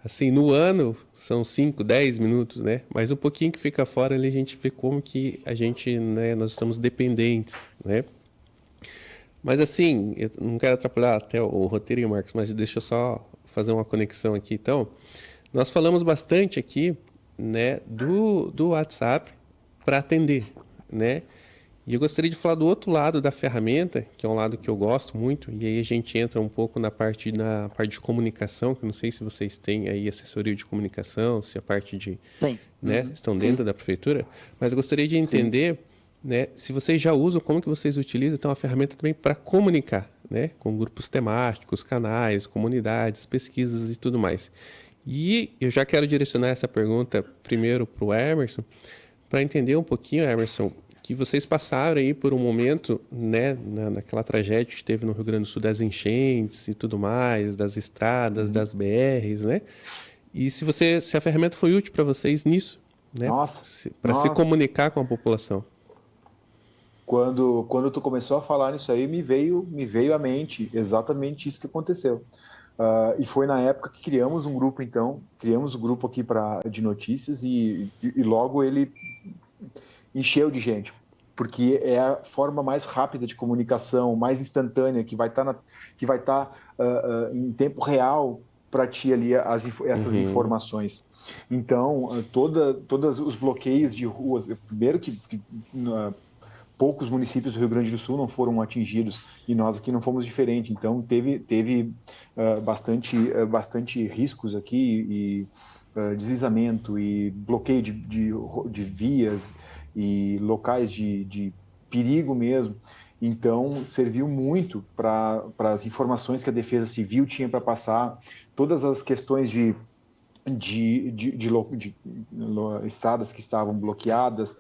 assim, no ano são 5, 10 minutos, né? Mas um pouquinho que fica fora ali, a gente vê como que a gente, né? Nós estamos dependentes, né? Mas assim, eu não quero atrapalhar até o roteiro, Marcos, mas deixa eu só fazer uma conexão aqui. Então, nós falamos bastante aqui, né, do WhatsApp para atender, né? E eu gostaria de falar do outro lado da ferramenta, que é um lado que eu gosto muito, e aí a gente entra um pouco na parte de comunicação, que eu não sei se vocês têm aí assessoria de comunicação, se a parte de...
Sim.
Né, estão dentro da prefeitura, mas eu gostaria de entender... Né? Se vocês já usam, como que vocês utilizam? Então, a ferramenta também para comunicar, né? Com grupos temáticos, canais, comunidades, pesquisas e tudo mais. E eu já quero direcionar essa pergunta primeiro para o Emerson, para entender um pouquinho, Emerson, que vocês passaram aí por um momento, né, naquela tragédia que teve no Rio Grande do Sul das enchentes e tudo mais, das estradas, das BRs, né? E se a ferramenta foi útil para vocês nisso, né? Para se comunicar com a população.
Quando tu começou a falar nisso aí, me veio à mente exatamente isso que aconteceu. E foi na época que criamos um grupo aqui de notícias e logo ele encheu de gente, porque é a forma mais rápida de comunicação, mais instantânea, que vai estar em tempo real para ti ali essas informações. Então, todos os bloqueios de ruas, primeiro que poucos municípios do Rio Grande do Sul não foram atingidos e nós aqui não fomos diferente. Então teve bastante riscos aqui e deslizamento e bloqueio de vias e locais de perigo mesmo. Então serviu muito para as informações que a Defesa Civil tinha para passar, todas as questões de estradas que estavam bloqueadas,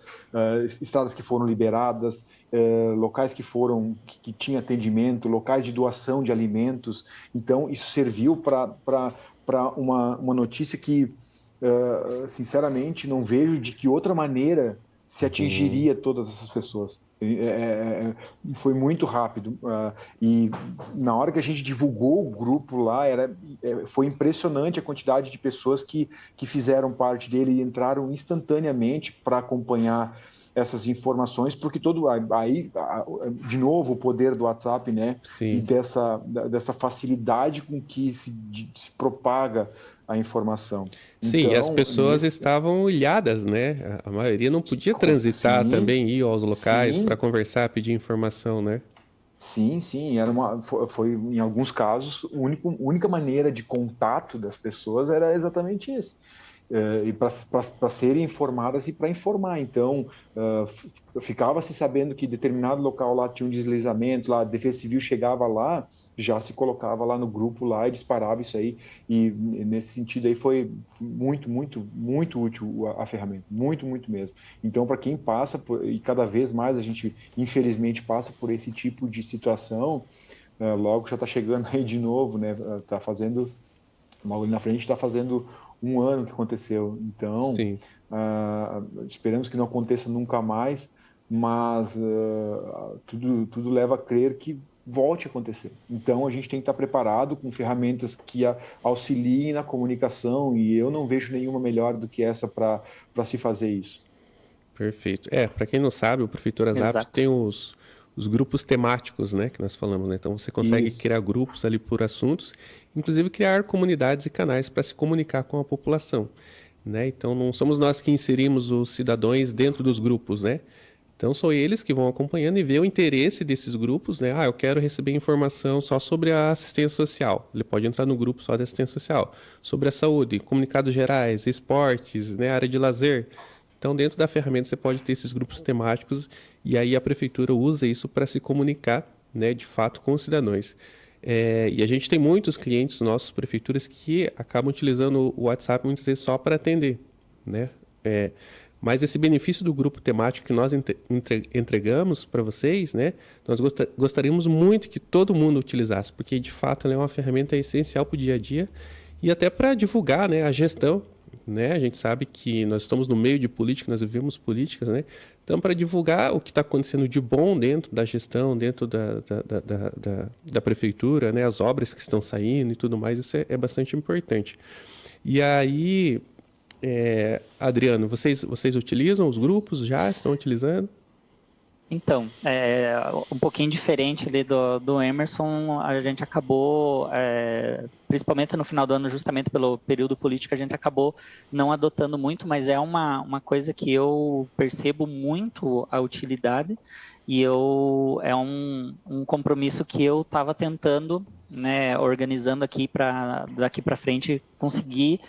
estradas que foram liberadas, locais que tinham atendimento, locais de doação de alimentos. Então, isso serviu para uma notícia que sinceramente, não vejo de que outra maneira se atingiria todas essas pessoas. Foi muito rápido. E na hora que a gente divulgou o grupo lá, foi impressionante a quantidade de pessoas que fizeram parte dele e entraram instantaneamente para acompanhar essas informações, porque de novo, o poder do WhatsApp, né?
Sim.
E dessa facilidade com que se propaga a informação.
Sim,
então,
e as pessoas estavam ilhadas, né? A maioria não podia transitar também, ir aos locais para conversar, pedir informação, né?
Sim, foi em alguns casos, a única maneira de contato das pessoas era exatamente esse. E para serem informadas e para informar. Então, ficava-se sabendo que determinado local lá tinha um deslizamento, lá a Defesa Civil chegava lá, já se colocava lá no grupo lá e disparava isso aí. E nesse sentido aí foi muito, muito, muito útil a ferramenta. Muito, muito mesmo. Então, para quem passa, e cada vez mais a gente, infelizmente, passa por esse tipo de situação, logo já está chegando aí de novo, né? Logo ali na frente está fazendo um ano que aconteceu. Então, esperamos que não aconteça nunca mais, mas tudo leva a crer que volte a acontecer. Então, a gente tem que estar preparado com ferramentas que auxiliem na comunicação, e eu não vejo nenhuma melhor do que essa para se fazer isso.
Perfeito. Para quem não sabe, o Prefeitura Zap tem os grupos temáticos, né, que nós falamos, né? Então, você consegue criar grupos ali por assuntos, inclusive criar comunidades e canais para se comunicar com a população, né? Então, não somos nós que inserimos os cidadãos dentro dos grupos, né? Então, são eles que vão acompanhando e ver o interesse desses grupos, né? Eu quero receber informação só sobre a assistência social. Ele pode entrar no grupo só de assistência social. Sobre a saúde, comunicados gerais, esportes, né? Área de lazer. Então, dentro da ferramenta, você pode ter esses grupos temáticos e aí a prefeitura usa isso para se comunicar, né, de fato, com os cidadãos. E a gente tem muitos clientes nossos, prefeituras, que acabam utilizando o WhatsApp muitas vezes só para atender, né? Mas esse benefício do grupo temático que nós entregamos para vocês, né, nós gostaríamos muito que todo mundo utilizasse, porque, de fato, ela é uma ferramenta essencial para o dia a dia e até para divulgar, né, a gestão. Né? A gente sabe que nós estamos no meio de política, nós vivemos políticas, né? Então, para divulgar o que está acontecendo de bom dentro da gestão, dentro da prefeitura, né? As obras que estão saindo e tudo mais, isso é bastante importante. E aí, Adriano, vocês utilizam os grupos? Já estão utilizando?
Então, um pouquinho diferente ali do Emerson, a gente acabou, principalmente no final do ano, justamente pelo período político, a gente acabou não adotando muito, mas é uma coisa que eu percebo muito a utilidade e é um compromisso que eu estava tentando, né, organizando aqui daqui para frente, conseguir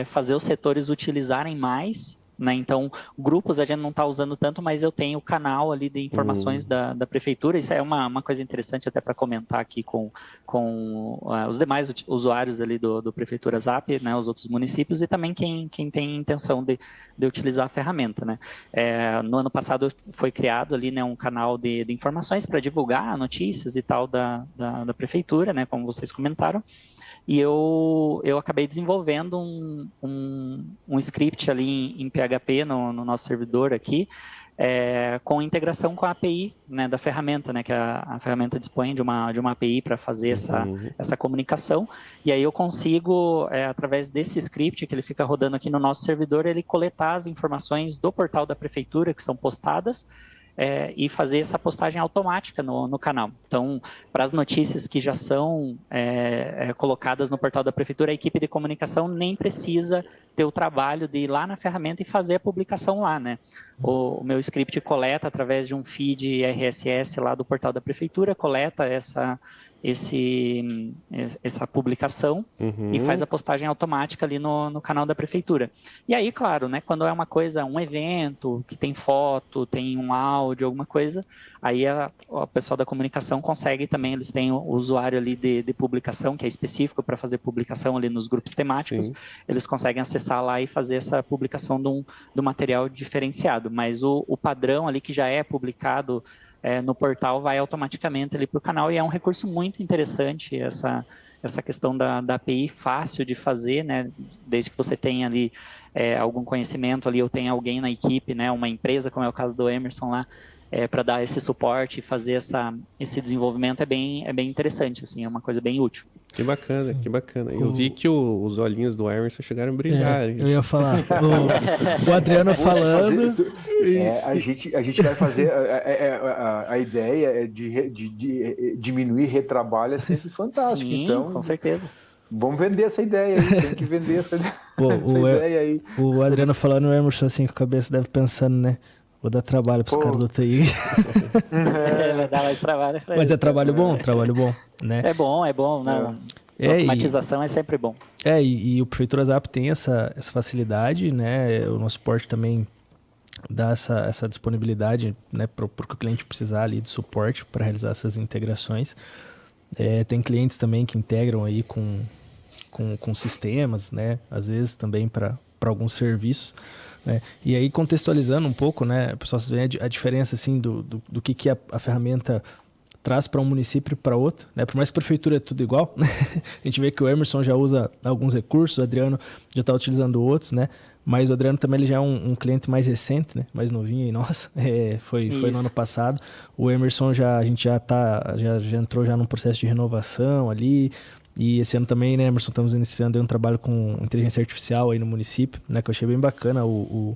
fazer os setores utilizarem mais. Né? Então, grupos a gente não está usando tanto, mas eu tenho o canal ali de informações da prefeitura. Isso é uma coisa interessante até para comentar aqui com os demais usuários ali do Prefeitura Zap, né? Os outros municípios e também quem tem intenção de utilizar a ferramenta. Né? No ano passado foi criado ali, né, um canal de informações para divulgar notícias e tal da prefeitura, né, como vocês comentaram. E eu acabei desenvolvendo um script ali em PHP no nosso servidor aqui, com integração com a API, né, da ferramenta, né, que a ferramenta dispõe de uma API para fazer essa comunicação. E aí eu consigo, através desse script que ele fica rodando aqui no nosso servidor, ele coletar as informações do portal da prefeitura que são postadas, e fazer essa postagem automática no canal. Então, para as notícias que já são colocadas no portal da prefeitura, a equipe de comunicação nem precisa ter o trabalho de ir lá na ferramenta e fazer a publicação lá, né? O meu script coleta através de um feed RSS lá do portal da prefeitura, coleta essa publicação e faz a postagem automática ali no canal da prefeitura. E aí, claro, né, quando é uma coisa, um evento, que tem foto, tem um áudio, alguma coisa, aí o pessoal da comunicação consegue também, eles têm o usuário ali de publicação, que é específico para fazer publicação ali nos grupos temáticos, eles conseguem acessar lá e fazer essa publicação do material diferenciado, mas o padrão ali que já é publicado no portal vai automaticamente ali para o canal e é um recurso muito interessante essa questão da API fácil de fazer, né? Desde que você tenha ali algum conhecimento ali, ou tenha alguém na equipe, né? Uma empresa, como é o caso do Emerson lá, para dar esse suporte e fazer esse desenvolvimento é bem interessante, assim, é uma coisa bem útil.
Que bacana, que bacana. Eu vi que os olhinhos do Emerson chegaram a brilhar.
Eu ia falar, o Adriano falando...
A gente vai fazer... A ideia é de diminuir retrabalho, é sempre fantástico.
Sim,
então,
com certeza.
Vamos vender essa ideia aí, tem que vender essa ideia aí.
O Adriano falando, o Emerson assim, com a cabeça deve pensando, né? Vou dar trabalho pros caras do TI.
Vai dar mais trabalho.
Mas é trabalho bom, né?
É bom, não. Automatização é sempre bom.
E o Prefeitura Zap tem essa facilidade, né? O nosso suporte também dá essa disponibilidade, né? Para o cliente precisar ali de suporte para realizar essas integrações. Tem clientes também que integram aí com sistemas, né? Às vezes também para alguns serviços. Né? E aí, contextualizando um pouco, né, pessoal, vocês veem a diferença assim, do que a ferramenta traz para um município e para outro. Né? Por mais que a prefeitura é tudo igual, né? A gente vê que o Emerson já usa alguns recursos, o Adriano já está utilizando outros, né? Mas o Adriano também ele já é um cliente mais recente, né? Mais novinho aí, nossa. Foi no ano passado. O Emerson a gente já entrou já num processo de renovação ali. E esse ano também, né, Emerson, estamos iniciando um trabalho com inteligência artificial aí no município, né, que eu achei bem bacana o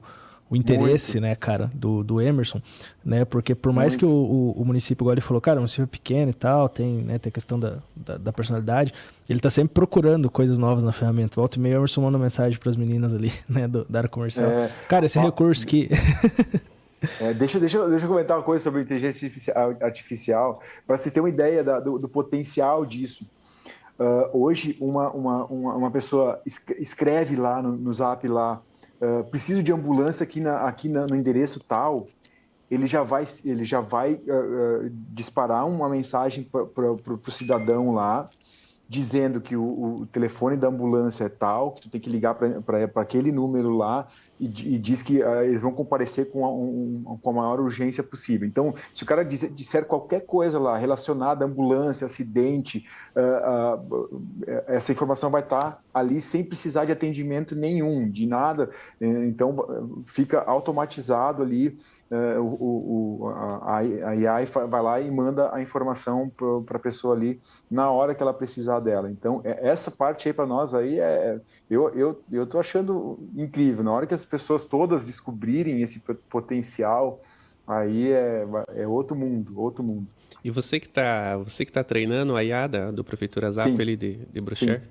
interesse, né, cara, do Emerson, né, porque por mais que o município, igual ele falou, cara, o município é pequeno e tal, tem a questão da personalidade, ele tá sempre procurando coisas novas na ferramenta. Volta e meia, o Emerson manda mensagem para as meninas ali, né, da área comercial. Cara, esse recurso que...
Deixa eu comentar uma coisa sobre inteligência artificial, para vocês terem uma ideia do potencial disso. Hoje, uma pessoa escreve lá no Zap, lá, preciso de ambulância aqui no endereço tal, ele já vai disparar uma mensagem para o cidadão lá, dizendo que o telefone da ambulância é tal, que tu tem que ligar para aquele número lá, e diz que eles vão comparecer com a maior urgência possível. Então, se o cara disser qualquer coisa lá relacionada à ambulância, acidente, essa informação vai estar ali sem precisar de atendimento nenhum, de nada. Então, fica automatizado ali. A AI vai lá e manda a informação para a pessoa ali na hora que ela precisar dela. Então, essa parte aí para nós aí eu tô achando incrível. Na hora que as pessoas todas descobrirem esse potencial, aí é outro mundo, outro mundo.
E você que tá treinando a IA do Prefeitura Zap ali de Brocher?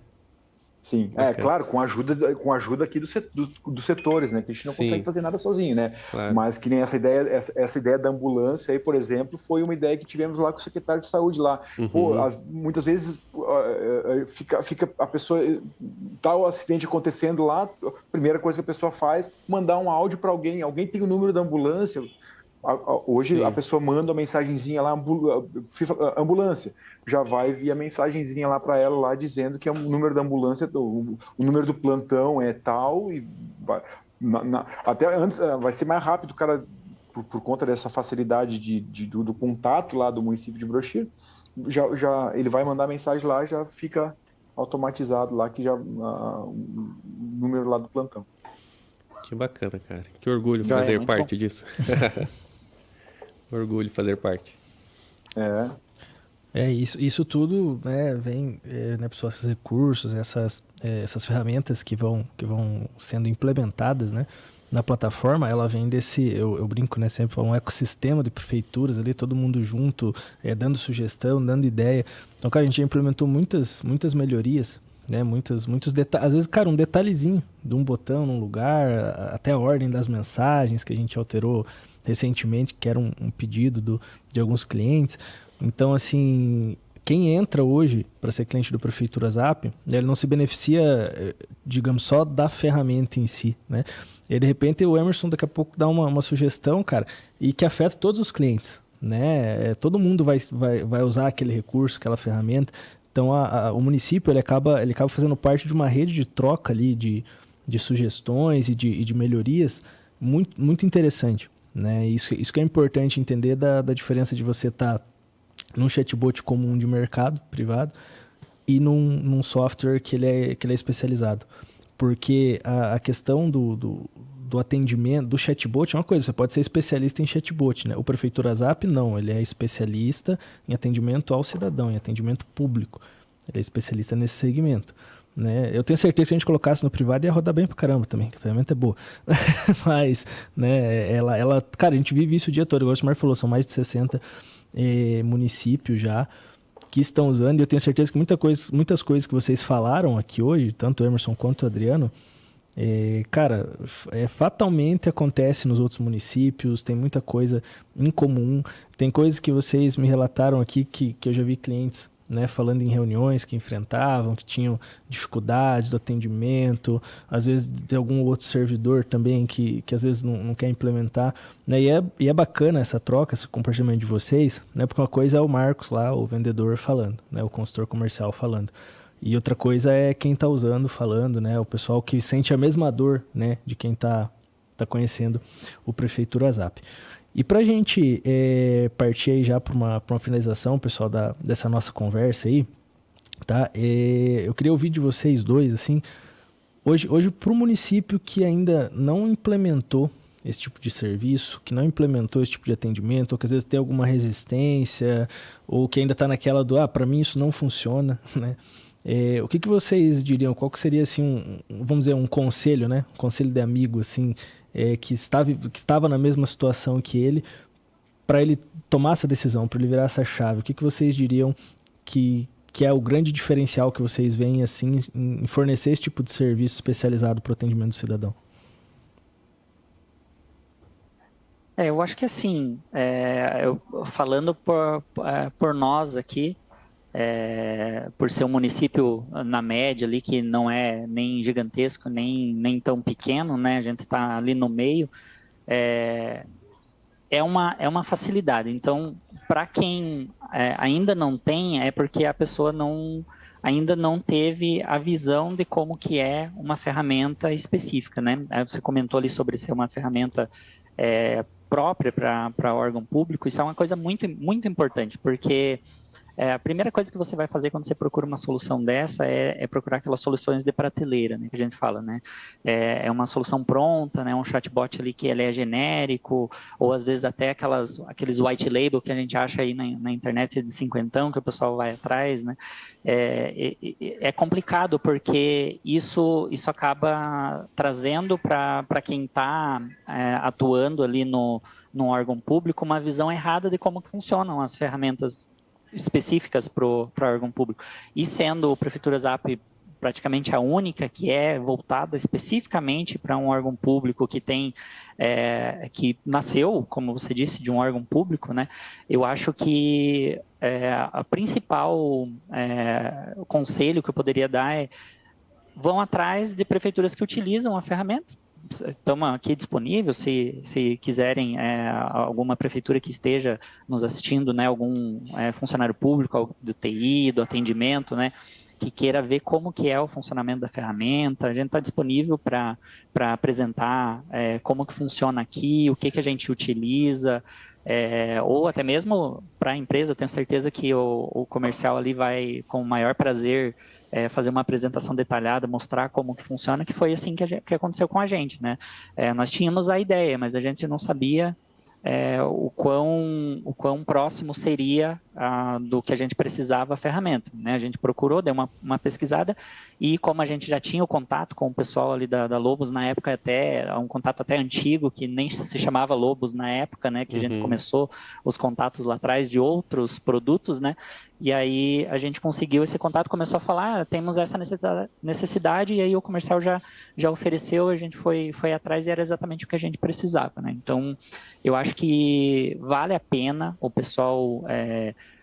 Sim, claro, com a ajuda aqui dos setores, né? Que a gente não consegue fazer nada sozinho, né? Claro. Mas que nem essa ideia da ambulância aí, por exemplo, foi uma ideia que tivemos lá com o secretário de saúde lá. Pô, muitas vezes fica a pessoa, tá o acidente acontecendo lá, a primeira coisa que a pessoa faz, mandar um áudio para alguém tem o número da ambulância. Hoje a pessoa manda uma mensagenzinha lá, ambulância, já vai vir a mensagenzinha lá para ela lá dizendo que é o número da ambulância, o número do plantão é tal, e até antes vai ser mais rápido, cara, por conta dessa facilidade do contato lá do município de Brocher, já ele vai mandar a mensagem lá, já fica automatizado lá que já o número lá do plantão.
Que bacana, cara. Que orgulho fazer parte disso. Orgulho fazer parte.
Isso tudo, né, vem, né, pessoal, esses recursos, essas ferramentas que vão sendo implementadas, né, na plataforma, ela vem desse, eu brinco, né, sempre um ecossistema de prefeituras ali, todo mundo junto, dando sugestão, dando ideia. Então, cara, a gente já implementou muitas melhorias, né, muitos detalhes, às vezes, cara, um detalhezinho de um botão num lugar, até a ordem das mensagens que a gente alterou recentemente, que era um pedido de alguns clientes. Então, assim, quem entra hoje para ser cliente do Prefeitura Zap, ele não se beneficia, digamos, só da ferramenta em si, né? E, de repente, o Emerson daqui a pouco dá uma sugestão, cara, e que afeta todos os clientes, né? Todo mundo vai usar aquele recurso, aquela ferramenta. Então, o município ele acaba fazendo parte de uma rede de troca ali de sugestões e de melhorias muito, muito interessante, né? Isso que é importante entender da diferença de você estar num chatbot comum de mercado privado e num software que ele é especializado. Porque a questão do atendimento, do chatbot é uma coisa, você pode ser especialista em chatbot, né? O Prefeitura Zap não, ele é especialista em atendimento ao cidadão, em atendimento público. Ele é especialista nesse segmento. Né? Eu tenho certeza que se a gente colocasse no privado ia rodar bem pra caramba também, que a ferramenta é boa. Mas, né, ela, cara, a gente vive isso o dia todo. Igual o Smar falou, são mais de 60 municípios já que estão usando, e eu tenho certeza que muitas coisas que vocês falaram aqui hoje, tanto o Emerson quanto o Adriano, cara, fatalmente acontece nos outros municípios, tem muita coisa em comum, tem coisas que vocês me relataram aqui que eu já vi clientes, né, falando em reuniões que enfrentavam, que tinham dificuldades do atendimento, às vezes de algum outro servidor também que às vezes não quer implementar, né, e é bacana essa troca, esse compartilhamento de vocês, né, porque uma coisa é o Marcos lá, o vendedor falando, né, o consultor comercial falando, e outra coisa é quem está usando, falando, né, o pessoal que sente a mesma dor, né, de quem está conhecendo o Prefeitura Zap. E para a gente partir aí já para uma finalização, pessoal, dessa nossa conversa aí, tá? Eu queria ouvir de vocês dois, assim, hoje para o município que ainda não implementou esse tipo de serviço, que não implementou esse tipo de atendimento, ou que às vezes tem alguma resistência, ou que ainda está naquela do, para mim isso não funciona, né? O que vocês diriam? Qual que seria, assim, vamos dizer, um conselho, né? Um conselho de amigo, assim, que estava na mesma situação que ele, para ele tomar essa decisão, para ele virar essa chave? O que vocês diriam que é o grande diferencial que vocês veem, assim, em fornecer esse tipo de serviço especializado para o atendimento do cidadão?
Eu acho que assim, falando por nós aqui, por ser um município na média ali, que não é nem gigantesco, nem tão pequeno, né? A gente está ali no meio, é uma facilidade. Então, para quem ainda não tem, é porque a pessoa ainda não teve a visão de como que é uma ferramenta específica, né? Você comentou ali sobre ser uma ferramenta própria para órgão público. Isso é uma coisa muito, muito importante, porque a primeira coisa que você vai fazer quando você procura uma solução dessa é procurar aquelas soluções de prateleira, né, que a gente fala, né? É uma solução pronta, né, um chatbot ali que ele é genérico, ou às vezes até aqueles white label que a gente acha aí na internet de cinquentão, que o pessoal vai atrás, né? É complicado, porque isso acaba trazendo para quem está atuando ali no órgão público uma visão errada de como que funcionam as ferramentas específicas para o órgão público. E sendo o Prefeitura Zap praticamente a única que é voltada especificamente para um órgão público que nasceu, como você disse, de um órgão público, né? Eu acho que a principal conselho que eu poderia dar é: vão atrás de prefeituras que utilizam a ferramenta. Estamos aqui disponível, se quiserem, alguma prefeitura que esteja nos assistindo, né, algum funcionário público do TI, do atendimento, né, que queira ver como que é o funcionamento da ferramenta, a gente está disponível para apresentar como que funciona aqui, o que a gente utiliza, ou até mesmo para a empresa. Tenho certeza que o comercial ali vai, com o maior prazer, fazer uma apresentação detalhada, mostrar como que funciona, que foi assim que aconteceu com a gente, né? Nós tínhamos a ideia, mas a gente não sabia o quão próximo seria do que a gente precisava a ferramenta, né? A gente procurou, deu uma pesquisada, e como a gente já tinha o contato com o pessoal ali da Lobos, na época até, um contato até antigo, que nem se chamava Lobos na época, né? Que a gente começou os contatos lá atrás de outros produtos, né? E aí a gente conseguiu esse contato, começou a falar, temos essa necessidade, e aí o comercial já ofereceu, a gente foi atrás e era exatamente o que a gente precisava, né? Então, eu acho que vale a pena o pessoal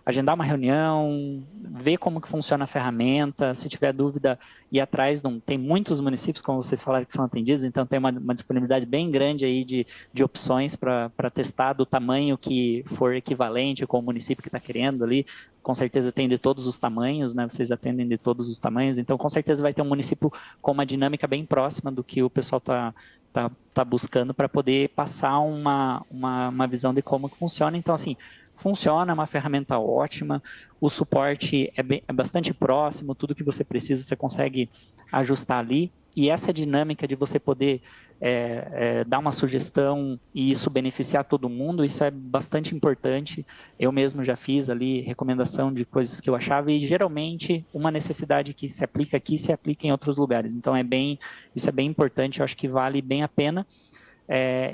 agendar uma reunião, ver como que funciona a ferramenta, se tiver dúvida, ir atrás. Tem muitos municípios, como vocês falaram, que são atendidos, então tem uma disponibilidade bem grande aí de opções para testar do tamanho que for equivalente com o município que está querendo ali. Com certeza tem de todos os tamanhos, né? Vocês atendem de todos os tamanhos, então com certeza vai ter um município com uma dinâmica bem próxima do que o pessoal está buscando, para poder passar uma visão de como que funciona. Então, assim, funciona, é uma ferramenta ótima, o suporte é bastante próximo, tudo que você precisa você consegue ajustar ali, e essa dinâmica de você poder dar uma sugestão e isso beneficiar todo mundo, isso é bastante importante. Eu mesmo já fiz ali recomendação de coisas que eu achava, e geralmente uma necessidade que se aplica aqui se aplica em outros lugares, então isso é bem importante, eu acho que vale bem a pena.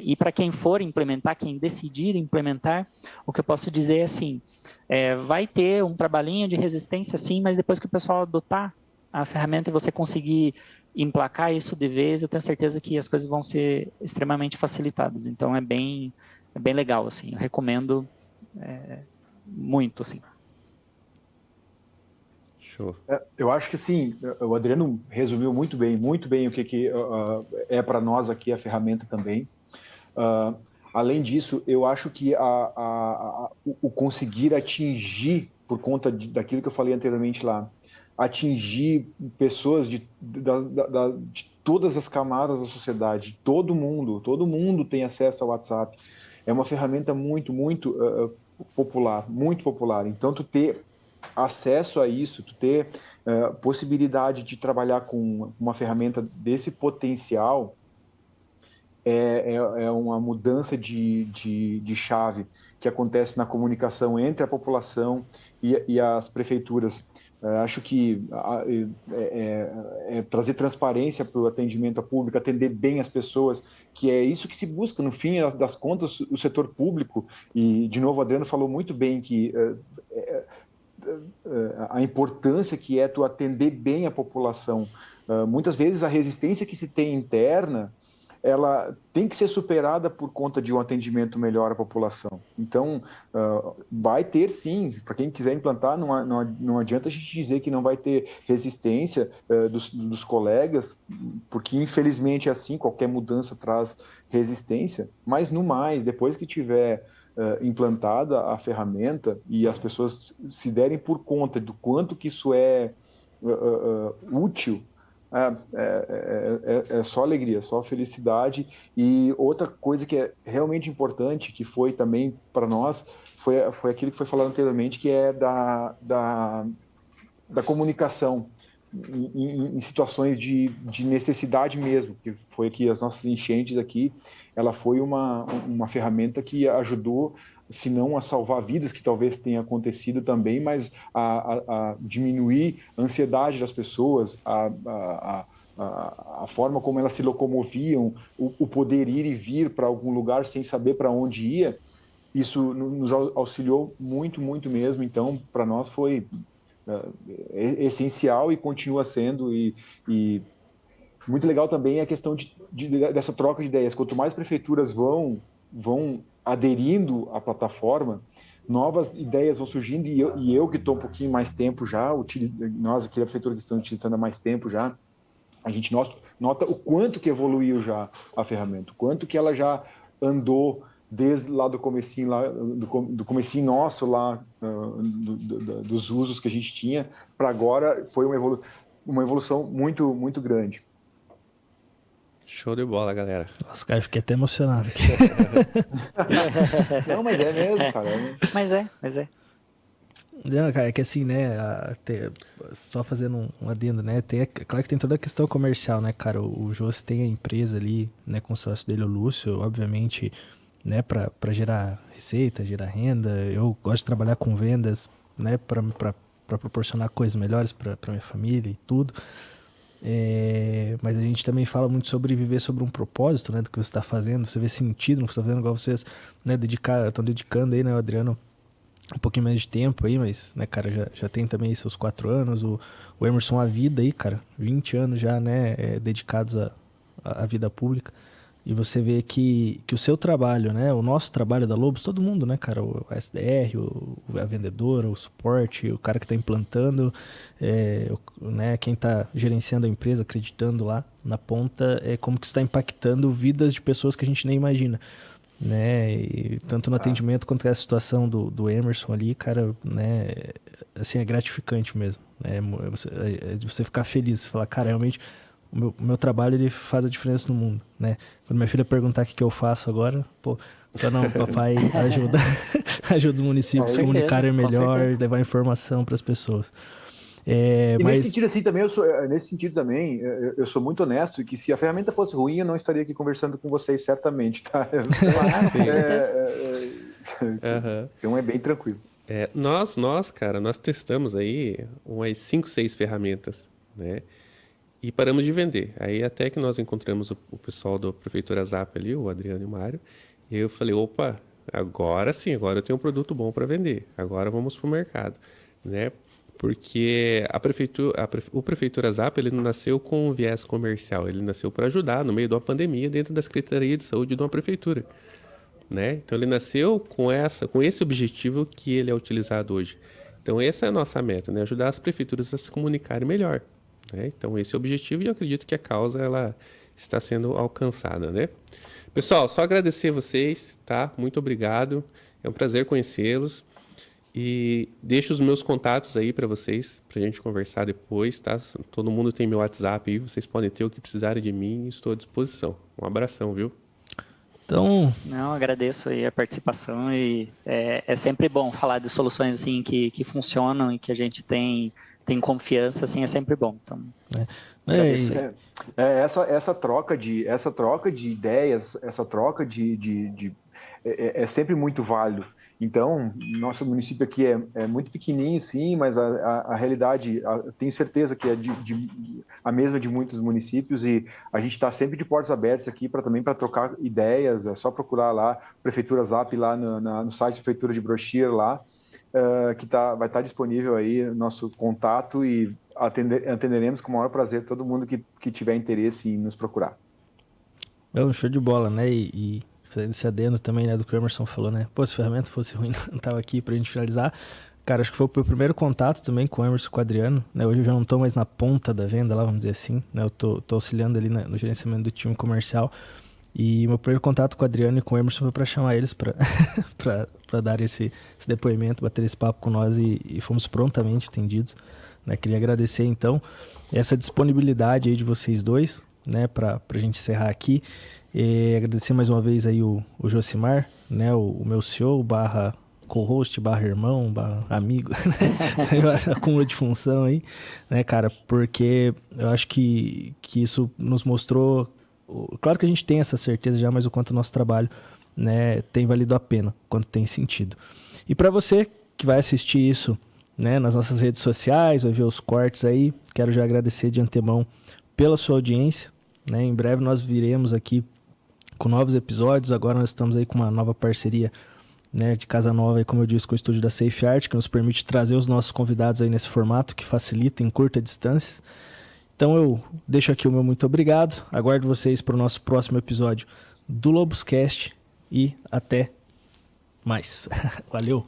E para quem for implementar, quem decidir implementar, o que eu posso dizer é assim, vai ter um trabalhinho de resistência sim, mas depois que o pessoal adotar a ferramenta e você conseguir emplacar isso de vez, eu tenho certeza que as coisas vão ser extremamente facilitadas. Então é bem legal, assim, eu recomendo muito, assim.
Show.
Eu acho que sim, o Adriano resumiu muito bem o que é para nós aqui a ferramenta também. Além disso, eu acho que o conseguir atingir, por conta daquilo que eu falei anteriormente lá, atingir pessoas de todas as camadas da sociedade, todo mundo tem acesso ao WhatsApp. É uma ferramenta muito popular. Então, tu ter acesso a isso, tu ter possibilidade de trabalhar com uma ferramenta desse potencial é uma mudança de chave que acontece na comunicação entre a população e as prefeituras. Acho que trazer transparência para o atendimento ao público, atender bem as pessoas, que é isso que se busca, no fim das contas, o setor público, e de novo o Adriano falou muito bem que a importância que é tu atender bem a população. Muitas vezes a resistência que se tem interna, ela tem que ser superada por conta de um atendimento melhor à população. Então, vai ter sim, para quem quiser implantar, não adianta a gente dizer que não vai ter resistência dos colegas, porque infelizmente é assim, qualquer mudança traz resistência, mas no mais, depois que tiver implantada a ferramenta e as pessoas se derem por conta do quanto que isso é útil, é só alegria, só felicidade. E outra coisa que é realmente importante, que foi também para nós, foi aquilo que foi falado anteriormente, que é da comunicação em situações de necessidade mesmo, que foi que as nossas enchentes aqui, ela foi uma ferramenta que ajudou, se não a salvar vidas, que talvez tenha acontecido também, mas a diminuir a ansiedade das pessoas, a forma como elas se locomoviam, o poder ir e vir para algum lugar sem saber para onde ia, isso nos auxiliou muito mesmo. Então, para nós foi essencial e continua sendo, e muito legal também a questão dessa troca de ideias. Quanto mais prefeituras vão aderindo à plataforma, novas ideias vão surgindo, e eu que estou um pouquinho mais tempo já, nós aqui da prefeitura que estamos utilizando há mais tempo já, a gente nota o quanto que evoluiu já a ferramenta, o quanto que ela já andou desde lá do comecinho, do comecinho nosso lá, dos usos que a gente tinha, para agora foi uma evolução muito grande.
Show de bola, galera.
Nossa, cara, fiquei até emocionado aqui.
Não, mas é mesmo, cara.
Mas é.
Não, cara, é que assim, né, só fazendo um adendo, né, claro que tem toda a questão comercial, né, cara, o Josi tem a empresa ali, né, com o sócio dele, o Lúcio, obviamente, né, pra gerar receita, gerar renda. Eu gosto de trabalhar com vendas, né, pra proporcionar coisas melhores pra minha família e tudo. Mas a gente também fala muito sobre viver sobre um propósito, né, do que você está fazendo, você vê sentido no que você está fazendo, igual vocês, né, estão dedicando aí, né, o Adriano, um pouquinho mais de tempo aí, mas, né, cara, já tem também seus 4 anos, o Emerson a vida aí, cara, 20 anos já, né, dedicados à vida pública. E você vê que o seu trabalho, né, o nosso trabalho da Lobos, todo mundo, né, cara, o SDR, a vendedora, o suporte, o cara que está implantando, né, quem está gerenciando a empresa, acreditando lá na ponta, como que está impactando vidas de pessoas que a gente nem imagina, né, e tanto no atendimento quanto essa situação do Emerson ali, cara, né, assim, é gratificante mesmo, né, você ficar feliz, falar, cara, realmente o meu trabalho ele faz a diferença no mundo, né? Quando minha filha perguntar o que eu faço agora, pô, não, papai ajuda, ajuda os municípios a se comunicarem melhor, levar informação para as pessoas.
Nesse sentido assim também, eu sou muito honesto e que se a ferramenta fosse ruim, eu não estaria aqui conversando com vocês certamente, tá? Então é bem tranquilo.
Nós testamos aí umas 5, 6 ferramentas, né? E paramos de vender. Aí até que nós encontramos o pessoal da Prefeitura Zap ali, o Adriano e o Mário, e eu falei, opa, agora sim, agora eu tenho um produto bom para vender, agora vamos para o mercado, né? Porque o Prefeitura Zap, ele não nasceu com um viés comercial, ele nasceu para ajudar no meio de uma pandemia dentro da Secretaria de Saúde de uma prefeitura, né? Então ele nasceu com esse objetivo que ele é utilizado hoje. Então essa é a nossa meta, né? Ajudar as prefeituras a se comunicarem melhor, né? Então esse é o objetivo e eu acredito que a causa ela está sendo alcançada, né? Pessoal, só agradecer a vocês, tá? Muito obrigado, é um prazer conhecê-los. E deixo os meus contatos aí para vocês, para a gente conversar depois, tá? Todo mundo tem meu WhatsApp aí, vocês podem ter o que precisarem de mim, estou à disposição. Um abração, viu?
Então...
Não, agradeço aí a participação e é sempre bom falar de soluções assim que funcionam e que a gente tem confiança, assim, é sempre bom. Então,
essa troca de ideias, essa troca é sempre muito válido. Então, nosso município aqui é muito pequenininho, sim, mas a realidade, tenho certeza que é a mesma de muitos municípios e a gente está sempre de portas abertas aqui para trocar ideias. É só procurar lá, Prefeitura Zap, lá no site da Prefeitura de Broxir, lá, que vai estar disponível aí nosso contato e atenderemos com o maior prazer todo mundo que tiver interesse em nos procurar.
É um show de bola, né? E fazendo esse adendo também, né, do que o Emerson falou, né? Pô, se a ferramenta fosse ruim, não tava aqui pra gente finalizar. Cara, acho que foi o meu primeiro contato também com o Emerson e com o Adriano, né? Hoje eu já não tô mais na ponta da venda lá, vamos dizer assim, né? Eu tô auxiliando ali no gerenciamento do time comercial. E meu primeiro contato com o Adriano e com o Emerson foi pra chamar eles pra dar esse depoimento, bater esse papo com nós e fomos prontamente atendidos, né? Queria agradecer, então, essa disponibilidade aí de vocês dois, né? Pra gente encerrar aqui. E agradecer mais uma vez aí o Josimar, né, o meu CEO, / co-host, / irmão, / amigo, né? Acúmulo de função aí, né, cara, porque eu acho que isso nos mostrou, claro que a gente tem essa certeza já, mas o quanto o nosso trabalho, né, tem valido a pena, o quanto tem sentido. E para você que vai assistir isso, né, nas nossas redes sociais, vai ver os cortes aí, quero já agradecer de antemão pela sua audiência, né, em breve nós viremos aqui com novos episódios. Agora nós estamos aí com uma nova parceria, né, de casa nova, aí, como eu disse, com o estúdio da Safe Art, que nos permite trazer os nossos convidados aí nesse formato que facilita em curta distância. Então eu deixo aqui o meu muito obrigado, aguardo vocês para o nosso próximo episódio do Loboscast e até mais. Valeu!